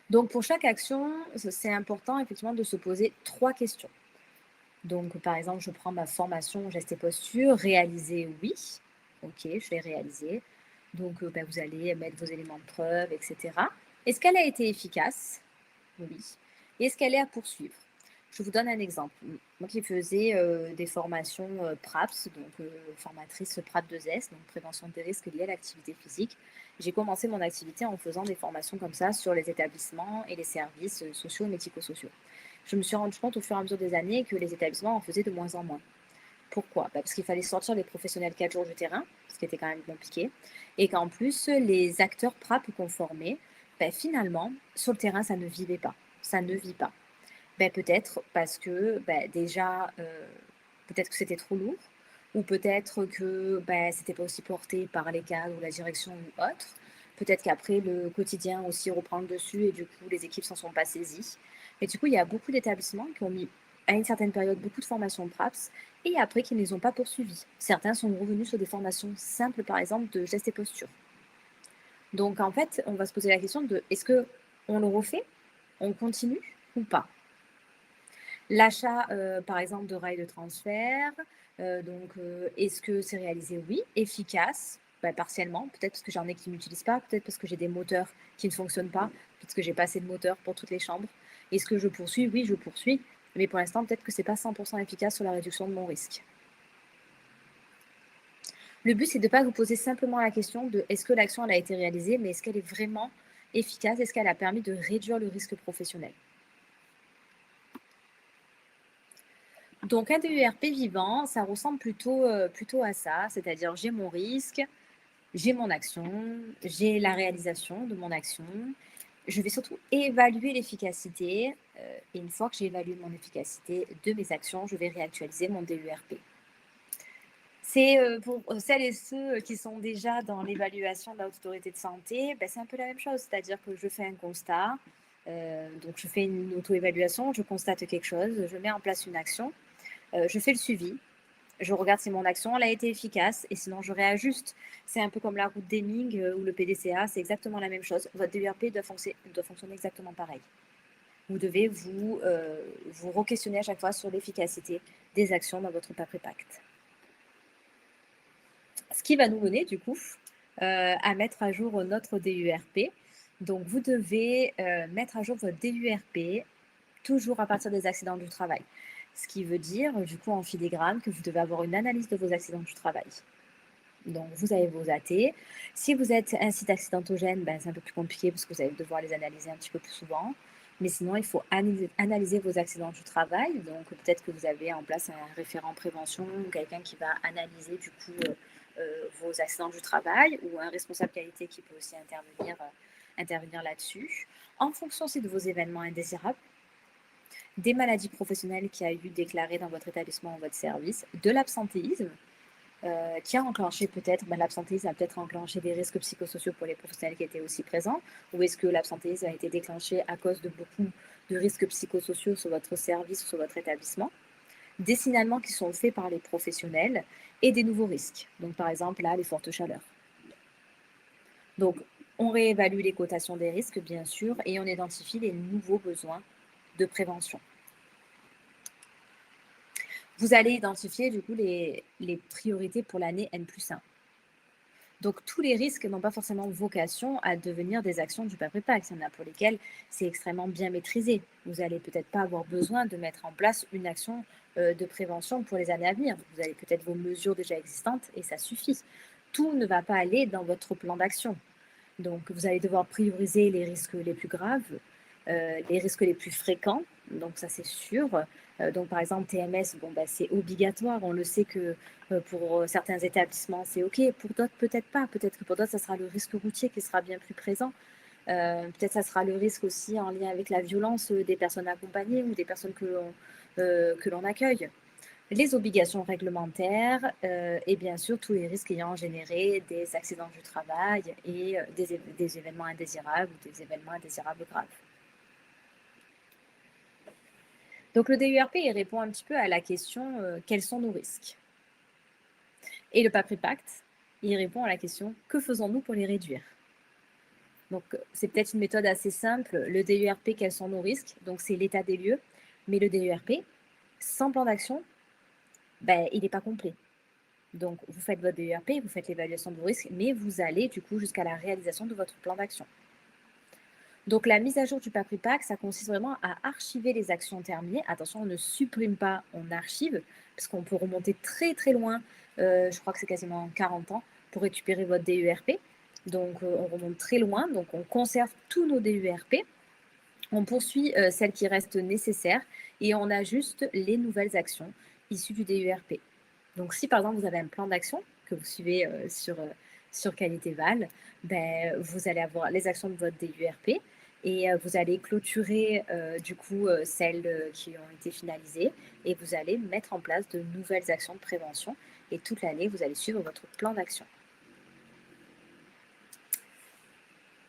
Donc pour chaque action, c'est important effectivement de se poser 3 questions. Donc, par exemple, je prends ma formation gestes et postures, réaliser, oui. Ok, je l'ai réalisée. Donc, vous allez mettre vos éléments de preuve, etc. Est-ce qu'elle a été efficace? Oui. Est-ce qu'elle est à poursuivre? Je vous donne un exemple. Moi qui faisais des formations PRAPS, donc formatrice PRAP2S, donc prévention des risques liés à l'activité physique, j'ai commencé mon activité en faisant des formations comme ça sur les établissements et les services sociaux et médico-sociaux. Je me suis rendu compte au fur et à mesure des années que les établissements en faisaient de moins en moins. Pourquoi? Parce qu'il fallait sortir les professionnels 4 jours du terrain, ce qui était quand même compliqué, et qu'en plus, les acteurs PRAP qu'on formait finalement, sur le terrain, ça ne vivait pas. Ça ne vit pas. Peut-être parce que déjà, peut-être que c'était trop lourd, ou peut-être que c'était pas aussi porté par les cadres ou la direction ou autre. Peut-être qu'après, le quotidien aussi reprend le dessus et du coup, les équipes s'en sont pas saisies. Et du coup, il y a beaucoup d'établissements qui ont mis à une certaine période beaucoup de formations PRAPS et après qui ne les ont pas poursuivies. Certains sont revenus sur des formations simples, par exemple, de gestes et postures. Donc, en fait, on va se poser la question de est-ce qu'on le refait, on continue ou pas? L'achat, par exemple, de rails de transfert, est-ce que c'est réalisé? Oui. Efficace? Partiellement, peut-être parce que j'en ai qui ne m'utilisent pas, peut-être parce que j'ai des moteurs qui ne fonctionnent pas, peut-être que j'ai pas assez de moteurs pour toutes les chambres. Est-ce que je poursuis? Oui, je poursuis, mais pour l'instant, peut-être que c'est pas 100 efficace sur la réduction de mon risque. Le but, c'est de ne pas vous poser simplement la question de est-ce que l'action elle a été réalisée, mais est-ce qu'elle est vraiment efficace? Est-ce qu'elle a permis de réduire le risque professionnel? Donc, un DERP vivant, ça ressemble plutôt à ça, c'est-à-dire j'ai mon risque, j'ai mon action, j'ai la réalisation de mon action. Je vais surtout évaluer l'efficacité et une fois que j'ai évalué mon efficacité de mes actions, je vais réactualiser mon DERP. C'est pour celles et ceux qui sont déjà dans l'évaluation de l'autorité de santé, c'est un peu la même chose, c'est-à-dire que je fais un constat, donc je fais une auto-évaluation, je constate quelque chose, je mets en place une action, je fais le suivi, je regarde si mon action elle a été efficace et sinon je réajuste. C'est un peu comme la route Deming ou le PDCA, c'est exactement la même chose. Votre DERP doit fonctionner exactement pareil. Vous devez vous re-questionner à chaque fois sur l'efficacité des actions dans votre PAPREPACT. Ce qui va nous mener du coup à mettre à jour notre DERP. Donc vous devez mettre à jour votre DERP toujours à partir des accidents du travail. Ce qui veut dire du coup en filigrane que vous devez avoir une analyse de vos accidents du travail. Donc vous avez vos AT. Si vous êtes un site accidentogène, c'est un peu plus compliqué parce que vous allez devoir les analyser un petit peu plus souvent. Mais sinon, il faut analyser vos accidents du travail. Donc peut-être que vous avez en place un référent prévention, quelqu'un qui va analyser du coup vos accidents du travail ou un responsable qualité qui peut aussi intervenir là-dessus. En fonction aussi de vos événements indésirables, des maladies professionnelles qui a eu déclarées dans votre établissement ou votre service, de l'absentéisme qui a enclenché peut-être, l'absentéisme a peut-être enclenché des risques psychosociaux pour les professionnels qui étaient aussi présents, ou est-ce que l'absentéisme a été déclenché à cause de beaucoup de risques psychosociaux sur votre service ou sur votre établissement, des signalements qui sont faits par les professionnels et des nouveaux risques. Donc par exemple là, les fortes chaleurs. Donc on réévalue les cotations des risques bien sûr et on identifie les nouveaux besoins de prévention. Vous allez identifier du coup les priorités pour l'année N+1. Donc tous les risques n'ont pas forcément vocation à devenir des actions du PAPREPACT. Il y en a pour lesquels c'est extrêmement bien maîtrisé. Vous n'allez peut-être pas avoir besoin de mettre en place une action de prévention pour les années à venir. Vous avez peut-être vos mesures déjà existantes et ça suffit. Tout ne va pas aller dans votre plan d'action. Donc vous allez devoir prioriser les risques les plus graves, les risques les plus fréquents, donc ça c'est sûr. Donc par exemple TMS, c'est obligatoire, on le sait que pour certains établissements c'est ok, pour d'autres peut-être pas, peut-être que pour d'autres ça sera le risque routier qui sera bien plus présent. Peut-être ça sera le risque aussi en lien avec la violence des personnes accompagnées ou des personnes que l'on accueille. Les obligations réglementaires et bien sûr tous les risques ayant généré des accidents du travail et des événements indésirables ou des événements indésirables graves. Donc le DERP il répond un petit peu à la question quels sont nos risques? Et le PAPREPACT il répond à la question que faisons-nous pour les réduire? Donc c'est peut-être une méthode assez simple. Le DERP quels sont nos risques? Donc c'est l'état des lieux, mais le DERP sans plan d'action, il n'est pas complet. Donc, vous faites votre DERP, vous faites l'évaluation de vos risques, mais vous allez du coup jusqu'à la réalisation de votre plan d'action. Donc, la mise à jour du PAPREPACT, ça consiste vraiment à archiver les actions terminées. Attention, on ne supprime pas, on archive, parce qu'on peut remonter très très loin, je crois que c'est quasiment 40 ans, pour récupérer votre DERP. Donc, on remonte très loin, donc on conserve tous nos DERP. On poursuit celles qui restent nécessaires et on ajuste les nouvelles actions issues du DERP. Donc, si par exemple vous avez un plan d'action que vous suivez sur sur Qualité Val, ben, vous allez avoir les actions de votre DURP et vous allez clôturer du coup celles qui ont été finalisées et vous allez mettre en place de nouvelles actions de prévention et toute l'année, vous allez suivre votre plan d'action.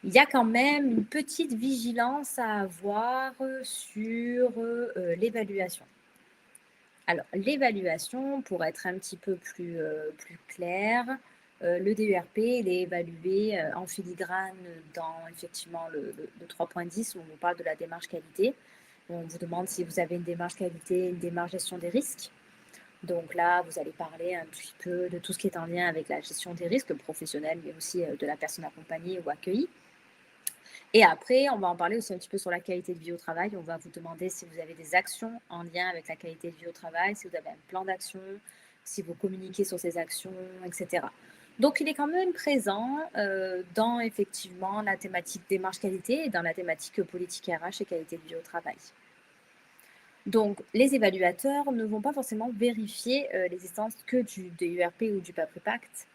Il y a quand même une petite vigilance à avoir sur l'évaluation. Alors, l'évaluation, pour être un petit peu plus clair, le DURP, il est évalué en filigrane dans effectivement le 3.10 où on vous parle de la démarche qualité. On vous demande si vous avez une démarche qualité, une démarche gestion des risques. Donc là, vous allez parler un petit peu de tout ce qui est en lien avec la gestion des risques professionnels, mais aussi de la personne accompagnée ou accueillie. Et après, on va en parler aussi un petit peu sur la qualité de vie au travail. On va vous demander si vous avez des actions en lien avec la qualité de vie au travail, si vous avez un plan d'action, si vous communiquez sur ces actions, etc. Donc, il est quand même présent dans effectivement la thématique démarche qualité et dans la thématique politique RH et qualité de vie au travail. Donc, les évaluateurs ne vont pas forcément vérifier l'existence que du DURP ou du PAPRIPACT.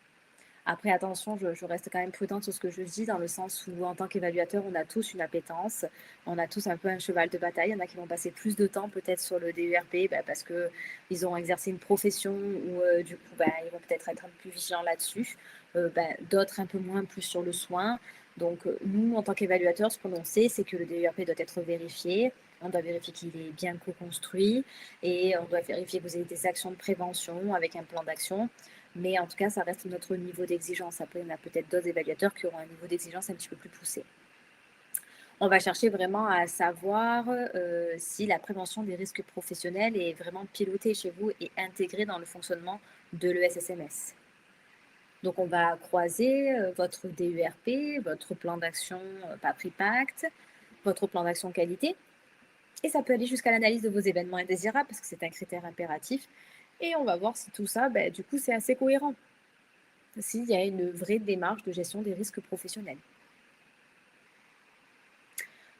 Après, attention, je reste quand même prudente sur ce que je dis, dans le sens où, en tant qu'évaluateur, on a tous une appétence, on a tous un peu un cheval de bataille. Il y en a qui vont passer plus de temps peut-être sur le DURP parce qu'ils ont exercé une profession ou du coup, ils vont peut-être être un peu plus vigilants là-dessus. D'autres un peu moins, plus sur le soin. Donc, nous, en tant qu'évaluateurs, ce que l'on sait, c'est que le DURP doit être vérifié. On doit vérifier qu'il est bien co-construit et on doit vérifier que vous avez des actions de prévention avec un plan d'action. Mais en tout cas, ça reste notre niveau d'exigence. Après, il y en a peut-être d'autres évaluateurs qui auront un niveau d'exigence un petit peu plus poussé. On va chercher vraiment à savoir si la prévention des risques professionnels est vraiment pilotée chez vous et intégrée dans le fonctionnement de l'ESSMS. Donc, on va croiser votre DURP, votre plan d'action PAPRIPACT, votre plan d'action qualité. Et ça peut aller jusqu'à l'analyse de vos événements indésirables parce que c'est un critère impératif. Et on va voir si tout ça, du coup, c'est assez cohérent. S'il y a une vraie démarche de gestion des risques professionnels.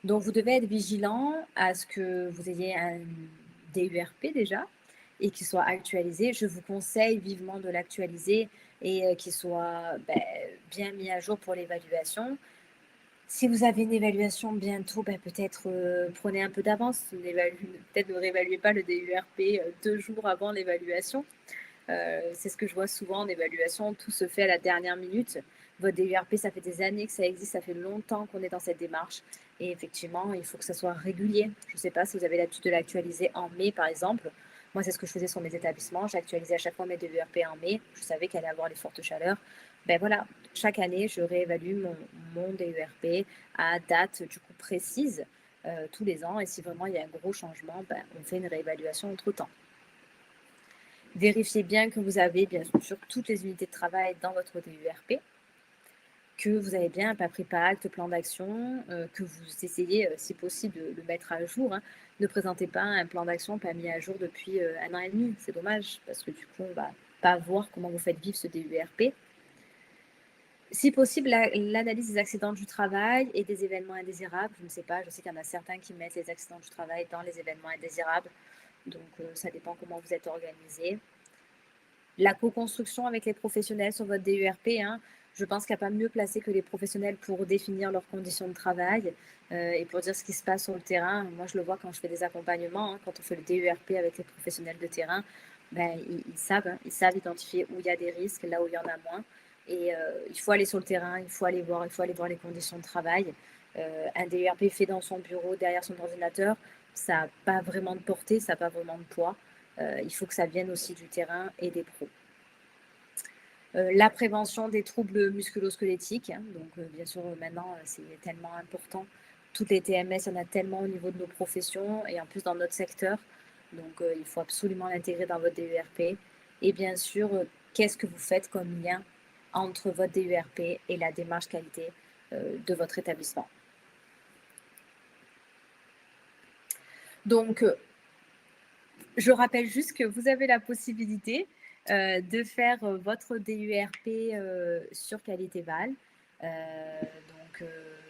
Donc, vous devez être vigilant à ce que vous ayez un DURP déjà et qu'il soit actualisé. Je vous conseille vivement de l'actualiser et qu'il soit bien mis à jour pour l'évaluation. Si vous avez une évaluation bientôt, peut-être prenez un peu d'avance. Peut-être ne réévaluez pas le DURP 2 jours avant l'évaluation. C'est ce que je vois souvent en évaluation, tout se fait à la dernière minute. Votre DURP, ça fait des années que ça existe, ça fait longtemps qu'on est dans cette démarche. Et effectivement, il faut que ça soit régulier. Je ne sais pas si vous avez l'habitude de l'actualiser en mai, par exemple. Moi, c'est ce que je faisais sur mes établissements. J'actualisais à chaque fois mes DURP en mai. Je savais qu'il allait avoir les fortes chaleurs. Voilà, chaque année, je réévalue mon DURP à date du coup précise tous les ans. Et si vraiment il y a un gros changement, on fait une réévaluation entre-temps. Vérifiez bien que vous avez bien sûr toutes les unités de travail dans votre DURP, que vous avez bien un PAPRIPACT, plan d'action, que vous essayez, si possible, de le mettre à jour. Hein. Ne présentez pas un plan d'action pas mis à jour depuis 1 an et demi. C'est dommage, parce que du coup, on ne va pas voir comment vous faites vivre ce DURP. Si possible, l'analyse des accidents du travail et des événements indésirables. Je ne sais pas, je sais qu'il y en a certains qui mettent les accidents du travail dans les événements indésirables. Donc, ça dépend comment vous êtes organisé. La co-construction avec les professionnels sur votre DURP, je pense qu'il n'y a pas mieux placé que les professionnels pour définir leurs conditions de travail et pour dire ce qui se passe sur le terrain. Moi, je le vois quand je fais des accompagnements, quand on fait le DURP avec les professionnels de terrain, ils savent identifier où il y a des risques, là où il y en a moins. Et il faut aller sur le terrain, il faut aller voir les conditions de travail. Un DURP fait dans son bureau, derrière son ordinateur, ça n'a pas vraiment de portée, ça n'a pas vraiment de poids. Il faut que ça vienne aussi du terrain et des pros. La prévention des troubles musculo-squelettiques, donc bien sûr maintenant c'est tellement important. Toutes les TMS, il y en a tellement au niveau de nos professions et en plus dans notre secteur. Donc il faut absolument l'intégrer dans votre DURP. Et bien sûr, qu'est-ce que vous faites comme lien entre votre DURP et la démarche qualité de votre établissement. Donc, je rappelle juste que vous avez la possibilité de faire votre DURP sur Qualité Val. Donc,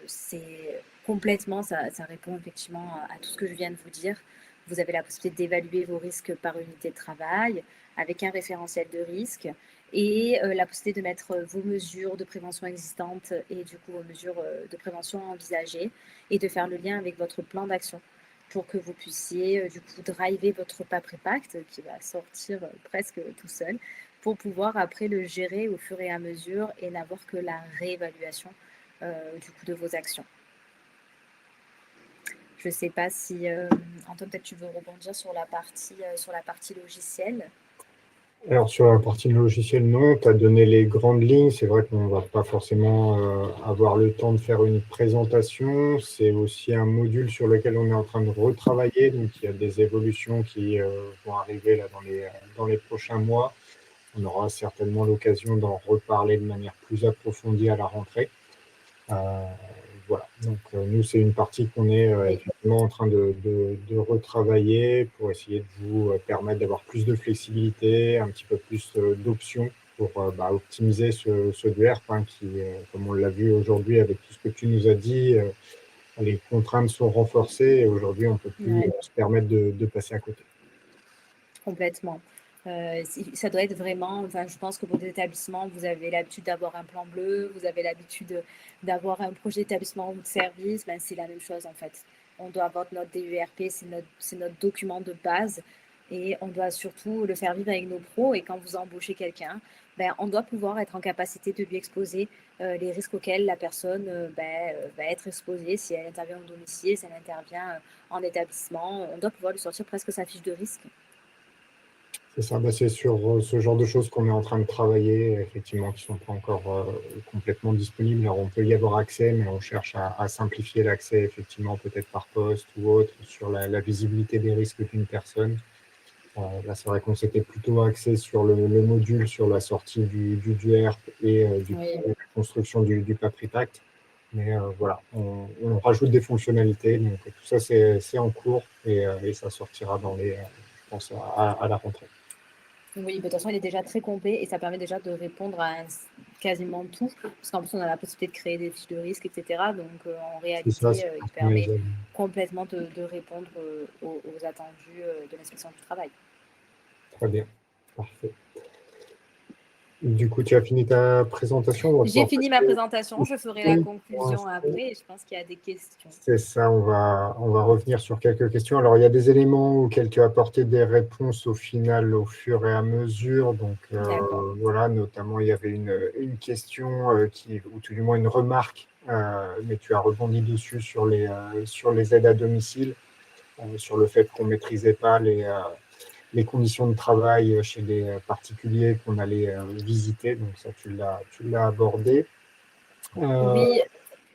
c'est complètement, ça répond effectivement à tout ce que je viens de vous dire. Vous avez la possibilité d'évaluer vos risques par unité de travail avec un référentiel de risque et la possibilité de mettre vos mesures de prévention existantes et du coup vos mesures de prévention envisagées et de faire le lien avec votre plan d'action pour que vous puissiez du coup driver votre pas pré-pacte qui va sortir presque tout seul pour pouvoir après le gérer au fur et à mesure et n'avoir que la réévaluation du coup de vos actions. Je ne sais pas si, Antoine, peut-être tu veux rebondir sur la partie logicielle. Alors, sur la partie logicielle, non, tu as donné les grandes lignes. C'est vrai qu'on ne va pas forcément avoir le temps de faire une présentation. C'est aussi un module sur lequel on est en train de retravailler. Donc, il y a des évolutions qui vont arriver là, dans les prochains mois. On aura certainement l'occasion d'en reparler de manière plus approfondie à la rentrée. Voilà. Donc, nous, c'est une partie qu'on est effectivement en train de retravailler pour essayer de vous permettre d'avoir plus de flexibilité, un petit peu plus d'options pour optimiser ce DERP qui, comme on l'a vu aujourd'hui avec tout ce que tu nous as dit, les contraintes sont renforcées et aujourd'hui, on ne peut plus se permettre de passer à côté. Complètement. Ça doit être vraiment, enfin, je pense que pour des établissements, vous avez l'habitude d'avoir un plan bleu, vous avez l'habitude d'avoir un projet d'établissement ou de service, ben, c'est la même chose en fait. On doit avoir notre DURP, c'est notre document de base et on doit surtout le faire vivre avec nos pros. Et quand vous embauchez quelqu'un, ben, on doit pouvoir être en capacité de lui exposer les risques auxquels la personne va être exposée si elle intervient au domicile, si elle intervient en établissement. On doit pouvoir lui sortir presque sa fiche de risque. C'est ça, c'est sur ce genre de choses qu'on est en train de travailler, effectivement, qui ne sont pas encore complètement disponibles. Alors, on peut y avoir accès, mais on cherche à simplifier l'accès, effectivement, peut-être par poste ou autre, sur la visibilité des risques d'une personne. Là, c'est vrai qu'on s'était plutôt axé sur le module, sur la sortie du DUERP et la construction du PapriPact. Mais voilà, on rajoute des fonctionnalités. Donc, tout ça, c'est en cours et ça sortira je pense, à la rentrée. Oui, de toute façon, il est déjà très complet et ça permet déjà de répondre à quasiment tout, parce qu'en plus, on a la possibilité de créer des fiches de risque, etc. Donc, en réalité, il permet complètement de répondre aux attendus de l'inspection du travail. Très bien, parfait. Du coup, tu as fini ta présentation? J'ai fini ma présentation, je ferai la conclusion après et je pense qu'il y a des questions. C'est ça, on va revenir sur quelques questions. Alors, il y a des éléments auxquels tu as apporté des réponses au final au fur et à mesure. Donc, voilà, notamment, il y avait une question ou tout du moins une remarque, mais tu as rebondi dessus sur les aides à domicile, sur le fait qu'on ne maîtrisait pas les conditions de travail chez les particuliers qu'on allait visiter. Donc, ça, tu l'as abordé. Oui,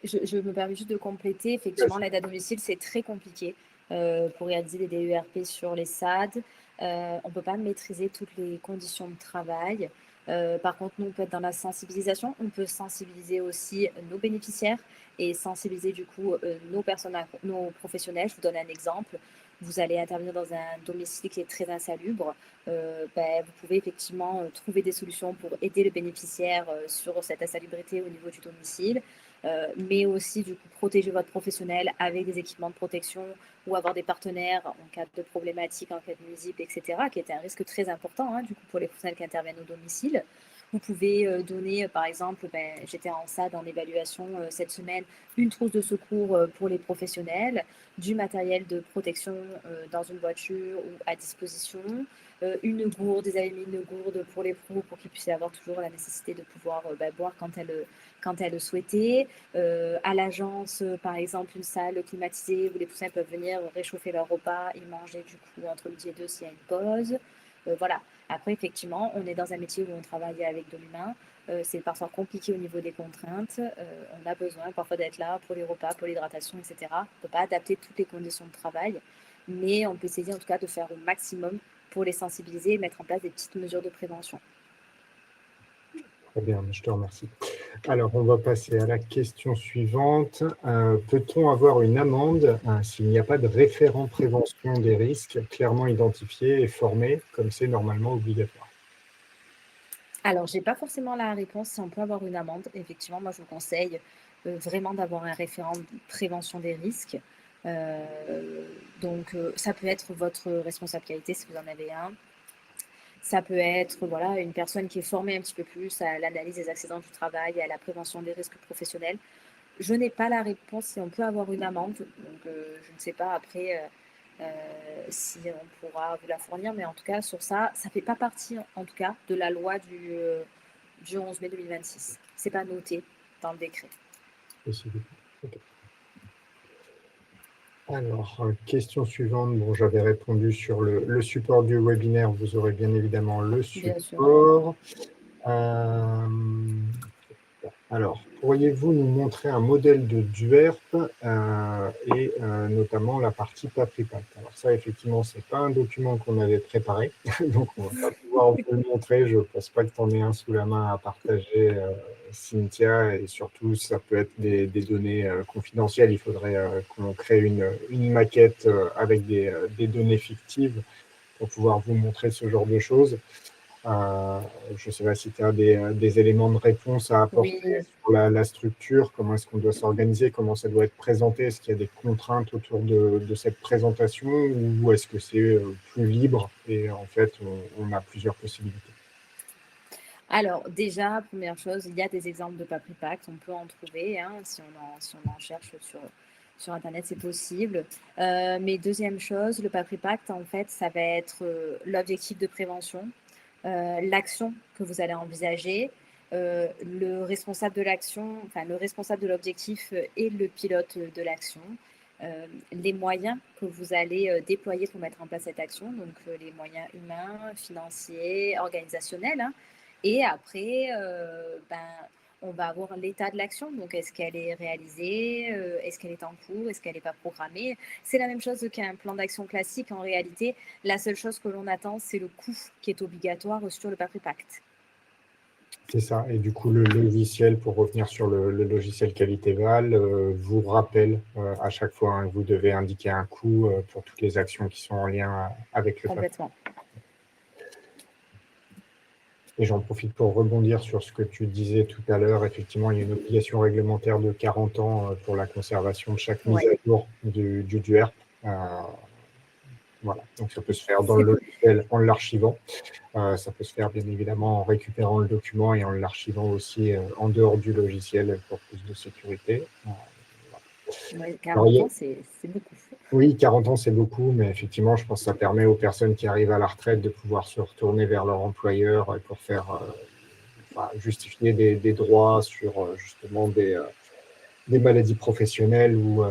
je me permets juste de compléter. Effectivement, l'aide à domicile, c'est très compliqué pour réaliser des DURP sur les SAD. On ne peut pas maîtriser toutes les conditions de travail. Par contre, nous, on peut être dans la sensibilisation. On peut sensibiliser aussi nos bénéficiaires et sensibiliser du coup nos professionnels. Je vous donne un exemple. Vous allez intervenir dans un domicile qui est très insalubre. Vous pouvez effectivement trouver des solutions pour aider le bénéficiaire sur cette insalubrité au niveau du domicile, mais aussi du coup protéger votre professionnel avec des équipements de protection ou avoir des partenaires en cas de problématiques, en cas de nuisibles, etc., qui est un risque très important du coup pour les professionnels qui interviennent au domicile. Vous pouvez donner, par exemple, j'étais en SAD en évaluation cette semaine, une trousse de secours pour les professionnels, du matériel de protection dans une voiture ou à disposition, une gourde, ils avaient mis une gourde pour les pros pour qu'ils puissent avoir toujours la nécessité de pouvoir boire quand elles le souhaitaient. À l'agence, par exemple, une salle climatisée où les poussins peuvent venir réchauffer leur repas et manger du coup entre midi et deux s'il y a une pause. Voilà. Après, effectivement, on est dans un métier où on travaille avec de l'humain. C'est parfois compliqué au niveau des contraintes. On a besoin parfois d'être là pour les repas, pour l'hydratation, etc. On ne peut pas adapter toutes les conditions de travail, mais on peut essayer en tout cas de faire au maximum pour les sensibiliser et mettre en place des petites mesures de prévention. Très bien, je te remercie. Alors, on va passer à la question suivante. Peut-on avoir une amende s'il n'y a pas de référent prévention des risques clairement identifié et formé, comme c'est normalement obligatoire? Alors, je n'ai pas forcément la réponse si on peut avoir une amende. Effectivement, moi, je vous conseille vraiment d'avoir un référent de prévention des risques. Donc, ça peut être votre responsable qualité si vous en avez un. Ça peut être voilà, une personne qui est formée un petit peu plus à l'analyse des accidents du travail et à la prévention des risques professionnels. Je n'ai pas la réponse si on peut avoir une amende. Donc, je ne sais pas après si on pourra vous la fournir. Mais en tout cas, sur ça, ça ne fait pas partie, en tout cas, de la loi du 11 mai 2026. Ce n'est pas noté dans le décret. Ok. Alors, question suivante. Bon, j'avais répondu sur le support du webinaire. Vous aurez bien évidemment le Bien sûr. support. Alors, pourriez-vous nous montrer un modèle de DUERP et notamment la partie PapriPact? Alors ça, effectivement, ce n'est pas un document qu'on avait préparé, donc on ne va pas pouvoir vous le montrer. Je ne pense pas que tu en aies un sous la main à partager, Cynthia, et surtout, ça peut être des données confidentielles. Il faudrait qu'on crée une maquette avec des données fictives pour pouvoir vous montrer ce genre de choses. Je ne sais pas si tu as des éléments de réponse à apporter sur la structure, comment est-ce qu'on doit s'organiser, comment ça doit être présenté, est-ce qu'il y a des contraintes autour de cette présentation ou est-ce que c'est plus libre et en fait on a plusieurs possibilités? Alors déjà, première chose, il y a des exemples de PapriPact, on peut en trouver, hein, si on en cherche sur Internet, c'est possible. Mais deuxième chose, le PapriPact, en fait, ça va être l'objectif de prévention, l'action que vous allez envisager, le responsable de l'action, enfin le responsable de l'objectif et le pilote de l'action, les moyens que vous allez déployer pour mettre en place cette action, donc les moyens humains, financiers, organisationnels, hein. Et après, on va avoir l'état de l'action. Donc, est-ce qu'elle est réalisée? Est-ce qu'elle est en cours? Est-ce qu'elle n'est pas programmée? C'est la même chose qu'un plan d'action classique. En réalité, la seule chose que l'on attend, c'est le coût qui est obligatoire sur le PapriPact. C'est ça. Et du coup, le logiciel, pour revenir sur le logiciel Qualitéval, vous rappelle à chaque fois hein, que vous devez indiquer un coût pour toutes les actions qui sont en lien avec le Complètement. Et j'en profite pour rebondir sur ce que tu disais tout à l'heure. Effectivement, il y a une obligation réglementaire de 40 ans pour la conservation de chaque mise à jour du DUERP. Voilà, donc ça peut se faire dans le logiciel en l'archivant. Ça peut se faire bien évidemment en récupérant le document et en l'archivant aussi en dehors du logiciel pour plus de sécurité. Ouais, 40 ans, c'est beaucoup. Oui, 40 ans, c'est beaucoup, mais effectivement, je pense que ça permet aux personnes qui arrivent à la retraite de pouvoir se retourner vers leur employeur pour faire justifier des droits sur justement des maladies professionnelles ou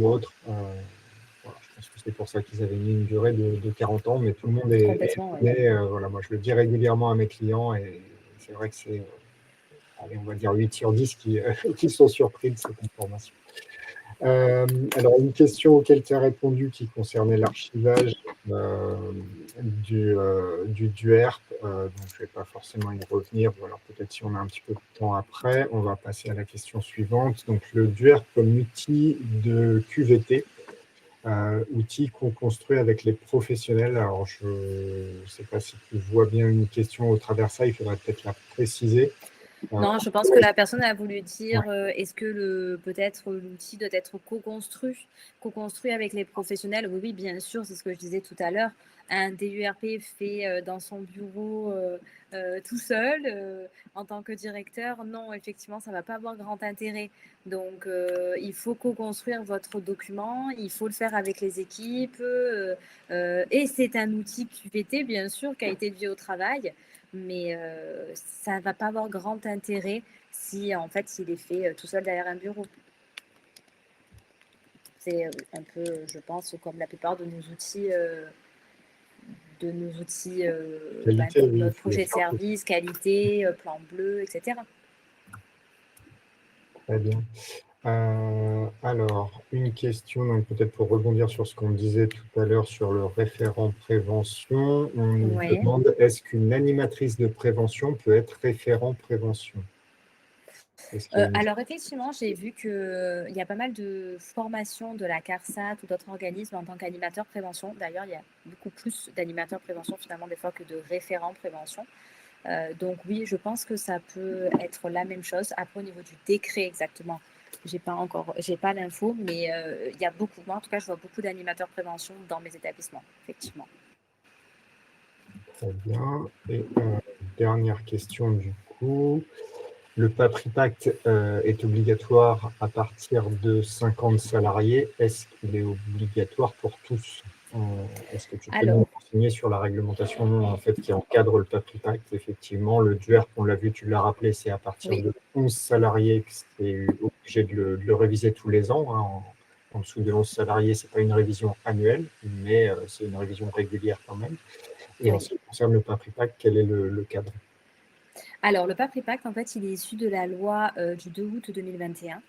autres. Voilà, je pense que c'est pour ça qu'ils avaient mis une durée de 40 ans, mais tout le monde est Complètement, étonné. Voilà, moi, je le dis régulièrement à mes clients et c'est vrai que c'est, allez, on va dire 8 sur 10 qui sont surpris de cette information. Alors, une question auquel tu as répondu qui concernait l'archivage du DUERP, donc je ne vais pas forcément y revenir, ou alors peut-être si on a un petit peu de temps après, on va passer à la question suivante. Donc, le DUERP comme outil de QVT, outil qu'on construit avec les professionnels. Alors, je ne sais pas si tu vois bien une question au travers de ça, il faudrait peut-être la préciser. Non, je pense que la personne a voulu dire est-ce que peut-être l'outil doit être co-construit avec les professionnels? Oui, bien sûr, c'est ce que je disais tout à l'heure. Un DURP fait dans son bureau tout seul en tant que directeur, non, effectivement, ça ne va pas avoir grand intérêt. Donc, il faut co-construire votre document, il faut le faire avec les équipes et c'est un outil QVT, bien sûr, qualité de vie au travail. Mais ça ne va pas avoir grand intérêt si en fait s'il est fait tout seul derrière un bureau. C'est un peu, je pense, comme la plupart de nos outils, Qualité, comme oui, il notre faut les projet de faire. service, qualité, plan bleu, etc. Très bien. Alors, une question, donc peut-être pour rebondir sur ce qu'on disait tout à l'heure sur le référent prévention, on nous demande est-ce qu'une animatrice de prévention peut être référent prévention? Alors effectivement, j'ai vu qu'il y a pas mal de formations de la CARSAT ou d'autres organismes en tant qu'animateur prévention. D'ailleurs, il y a beaucoup plus d'animateurs prévention finalement des fois que de référents prévention. Donc oui, je pense que ça peut être la même chose. Après, au niveau du décret exactement, j'ai pas l'info, mais il y a beaucoup, moi en tout cas, je vois beaucoup d'animateurs prévention dans mes établissements, effectivement. Très bien. Et dernière question du coup. Le PAPRI Pacte est obligatoire à partir de 50 salariés. Est-ce qu'il est obligatoire pour tous? Est-ce que tu peux nous Alors, renseigner sur la réglementation en fait, qui encadre le PAPRI Pacte? Effectivement, le DUERP, on l'a vu, tu l'as rappelé, c'est à partir oui, de 11 salariés que c'est obligé de le réviser tous les ans. Hein. En dessous de 11 salariés, ce n'est pas une révision annuelle, mais c'est une révision régulière quand même. Et en oui. ce qui concerne le PAPRI Pacte, quel est le cadre? Alors, le PAPRI Pacte, en fait, il est issu de la loi du 2 août 2021,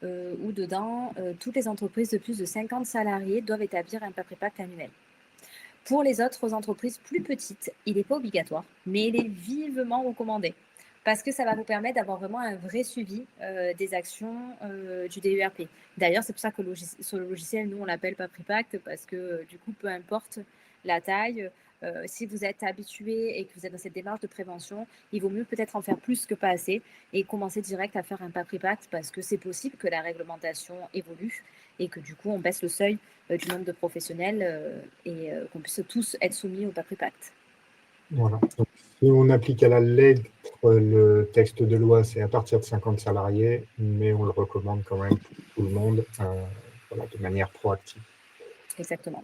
où dedans, toutes les entreprises de plus de 50 salariés doivent établir un PAPRI Pacte annuel. Pour les autres entreprises plus petites, il n'est pas obligatoire, mais il est vivement recommandé parce que ça va vous permettre d'avoir vraiment un vrai suivi des actions du DURP. D'ailleurs, c'est pour ça que sur le logiciel, nous, on l'appelle PAPRI Pacte parce que du coup, peu importe la taille, si vous êtes habitué et que vous êtes dans cette démarche de prévention, il vaut mieux peut-être en faire plus que pas assez et commencer direct à faire un PAPRI Pacte parce que c'est possible que la réglementation évolue et que du coup, on baisse le seuil du nombre de professionnels et qu'on puisse tous être soumis au PAPRI Pacte. Voilà. Donc, si on applique à la lettre le texte de loi, c'est à partir de 50 salariés, mais on le recommande quand même pour tout le monde, voilà, de manière proactive. Exactement.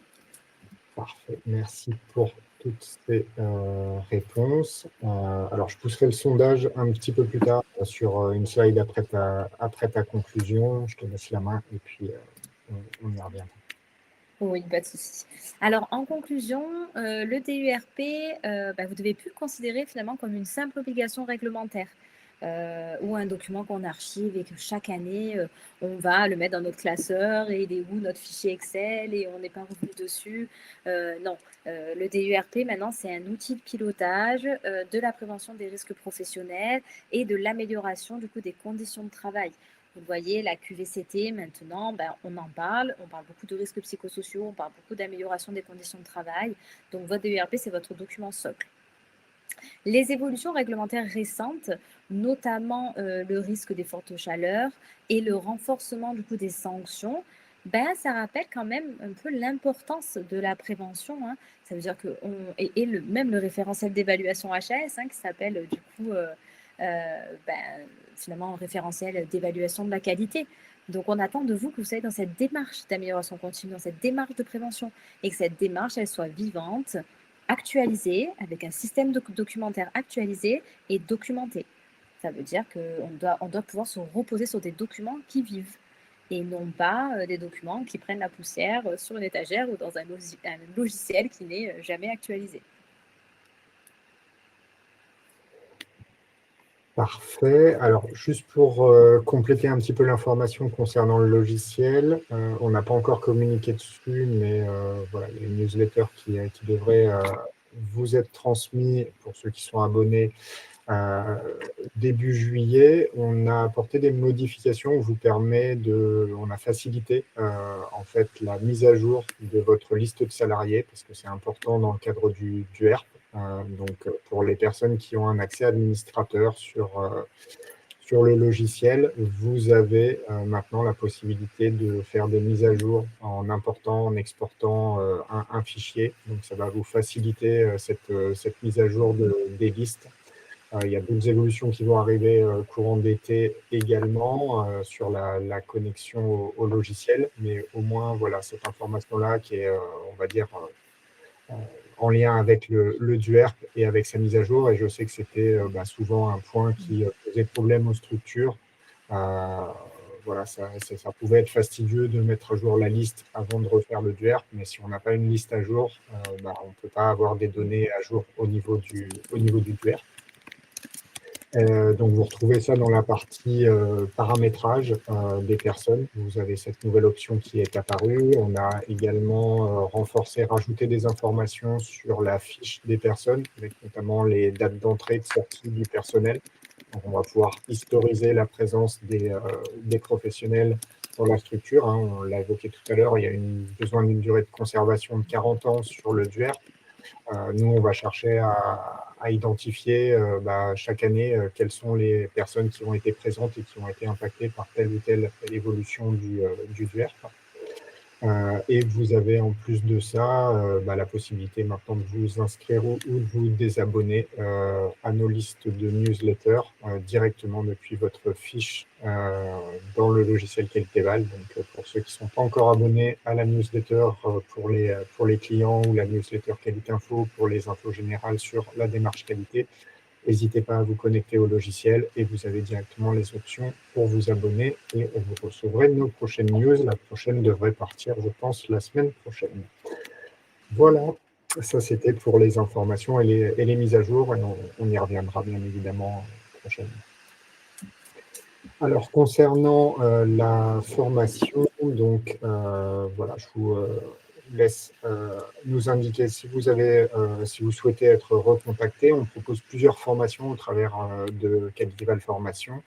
Parfait. Merci pour toutes ces réponses. Alors, je pousserai le sondage un petit peu plus tard sur une slide après ta conclusion. Je te laisse la main et puis on y revient. Oui, pas de souci. Alors, en conclusion, le DURP, vous ne devez plus le considérer finalement comme une simple obligation réglementaire ou un document qu'on archive et que chaque année, on va le mettre dans notre classeur et il est où notre fichier Excel et on n'est pas revenu dessus. Non, le DURP, maintenant, c'est un outil de pilotage de la prévention des risques professionnels et de l'amélioration du coup des conditions de travail. Vous voyez, la QVCT, maintenant, on parle beaucoup de risques psychosociaux, on parle beaucoup d'amélioration des conditions de travail. Donc, votre DURP, c'est votre document socle. Les évolutions réglementaires récentes, notamment le risque des fortes chaleurs et le renforcement du coup des sanctions, ça rappelle quand même un peu l'importance de la prévention. Hein. Ça veut dire que même le référentiel d'évaluation HAS, hein, qui s'appelle du coup finalement un référentiel d'évaluation de la qualité. Donc, on attend de vous que vous soyez dans cette démarche d'amélioration continue, dans cette démarche de prévention, et que cette démarche, elle soit vivante, actualisée, avec un système documentaire actualisé et documenté. Ça veut dire qu'on doit pouvoir se reposer sur des documents qui vivent et non pas des documents qui prennent la poussière sur une étagère ou dans un logiciel qui n'est jamais actualisé. Parfait. Alors, juste pour compléter un petit peu l'information concernant le logiciel, on n'a pas encore communiqué dessus, mais voilà, il y a une newsletter qui devrait vous être transmise pour ceux qui sont abonnés début juillet. On a apporté des modifications, on a facilité en fait la mise à jour de votre liste de salariés parce que c'est important dans le cadre du ERP. Donc, pour les personnes qui ont un accès administrateur sur le logiciel, vous avez maintenant la possibilité de faire des mises à jour en important, en exportant un fichier. Donc, ça va vous faciliter cette mise à jour des listes. Il y a d'autres évolutions qui vont arriver courant d'été également sur la connexion au logiciel, mais au moins, voilà, cette information-là qui est, on va dire, en lien avec le DUERP et avec sa mise à jour. Et je sais que c'était souvent un point qui posait problème aux structures. Voilà, ça pouvait être fastidieux de mettre à jour la liste avant de refaire le DUERP, mais si on n'a pas une liste à jour, on ne peut pas avoir des données à jour au niveau du DUERP. Donc, vous retrouvez ça dans la partie paramétrage des personnes. Vous avez cette nouvelle option qui est apparue. On a également renforcé, rajouté des informations sur la fiche des personnes, avec notamment les dates d'entrée et de sortie du personnel. Donc, on va pouvoir historiser la présence des professionnels dans la structure. Hein. On l'a évoqué tout à l'heure, il y a besoin d'une durée de conservation de 40 ans sur le DUERP. Nous, on va chercher à identifier chaque année quelles sont les personnes qui ont été présentes et qui ont été impactées par telle ou telle évolution du DUERP. Et vous avez en plus de ça la possibilité maintenant de vous inscrire ou de vous désabonner à nos listes de newsletters directement depuis votre fiche dans le logiciel Qualitéval. Donc pour ceux qui ne sont pas encore abonnés à la newsletter pour les clients ou la newsletter Qualité Info pour les infos générales sur la démarche qualité, n'hésitez pas à vous connecter au logiciel et vous avez directement les options pour vous abonner et vous recevrez nos prochaines news. La prochaine devrait partir, je pense, la semaine prochaine. Voilà, ça c'était pour les informations et les mises à jour et on y reviendra bien évidemment prochainement. Alors concernant la formation, donc voilà, je vous laisse nous indiquer si vous souhaitez être recontacté. On propose plusieurs formations au travers de Qualitéval Formation,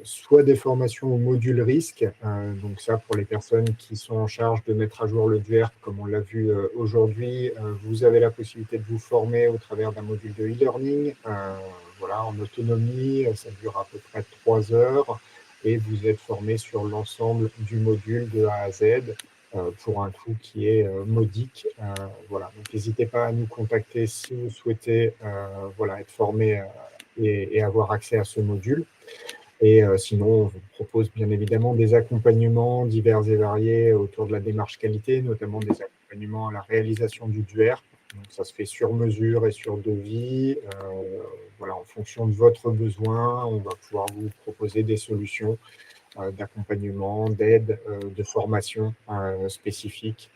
soit des formations au module risque, donc ça pour les personnes qui sont en charge de mettre à jour le DUERP, comme on l'a vu aujourd'hui, vous avez la possibilité de vous former au travers d'un module de e-learning, voilà, en autonomie, ça dure à peu près 3 heures, et vous êtes formé sur l'ensemble du module de A à Z, pour un coût qui est modique. Voilà. Donc n'hésitez pas à nous contacter si vous souhaitez voilà, être formé et avoir accès à ce module. Et sinon, on vous propose bien évidemment des accompagnements divers et variés autour de la démarche qualité, notamment des accompagnements à la réalisation du DUERP. Donc, ça se fait sur mesure et sur devis. Voilà, en fonction de votre besoin, on va pouvoir vous proposer des solutions d'accompagnement, d'aide, de formation spécifique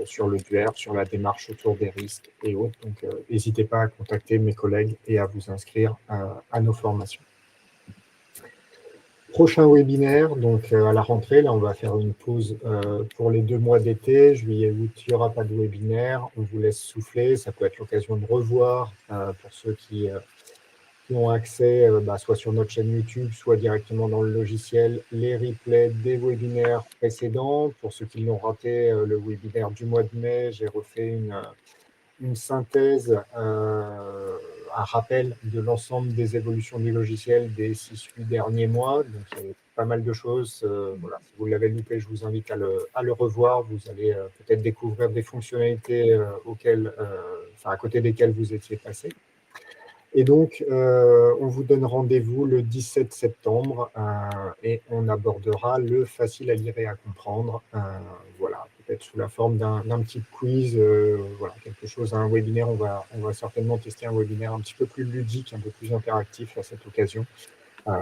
sur le DUERP, sur la démarche autour des risques et autres. Donc, n'hésitez pas à contacter mes collègues et à vous inscrire à nos formations. Prochain webinaire, donc à la rentrée, là on va faire une pause pour les 2 mois d'été, juillet, août, il n'y aura pas de webinaire, on vous laisse souffler, ça peut être l'occasion de revoir pour ceux qui ont accès soit sur notre chaîne YouTube, soit directement dans le logiciel, les replays des webinaires précédents. Pour ceux qui l'ont raté, le webinaire du mois de mai, j'ai refait une synthèse, un rappel de l'ensemble des évolutions du logiciel des 6-8 derniers mois. Donc, il y a pas mal de choses. Voilà. Si vous l'avez loupé, je vous invite à le revoir. Vous allez peut-être découvrir des fonctionnalités à côté desquelles vous étiez passé. Et donc, on vous donne rendez-vous le 17 septembre et on abordera le facile à lire et à comprendre. Voilà, peut-être sous la forme d'un petit quiz, voilà, quelque chose, un webinaire. On va certainement tester un webinaire un petit peu plus ludique, un peu plus interactif à cette occasion.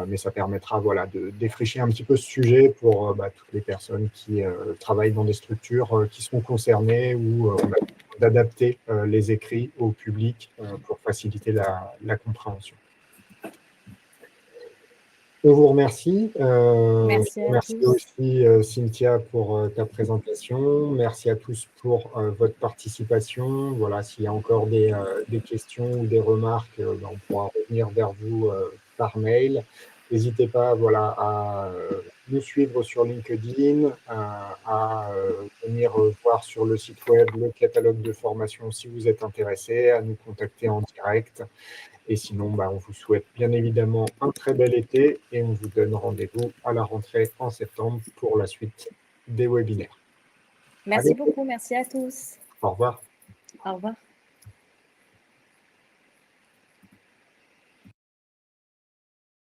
Mais ça permettra voilà, de défricher un petit peu ce sujet pour toutes les personnes qui travaillent dans des structures qui sont concernées ou on a d'adapter les écrits au public pour faciliter la compréhension. On vous remercie. Merci à Merci tous. aussi Cynthia pour ta présentation. Merci à tous pour votre participation. Voilà, s'il y a encore des questions ou des remarques, on pourra revenir vers vous par mail. N'hésitez pas voilà, à nous suivre sur LinkedIn, à venir voir sur le site web le catalogue de formation si vous êtes intéressé, à nous contacter en direct. Et sinon, on vous souhaite bien évidemment un très bel été et on vous donne rendez-vous à la rentrée en septembre pour la suite des webinaires. Merci beaucoup, merci à tous. Au revoir. Au revoir.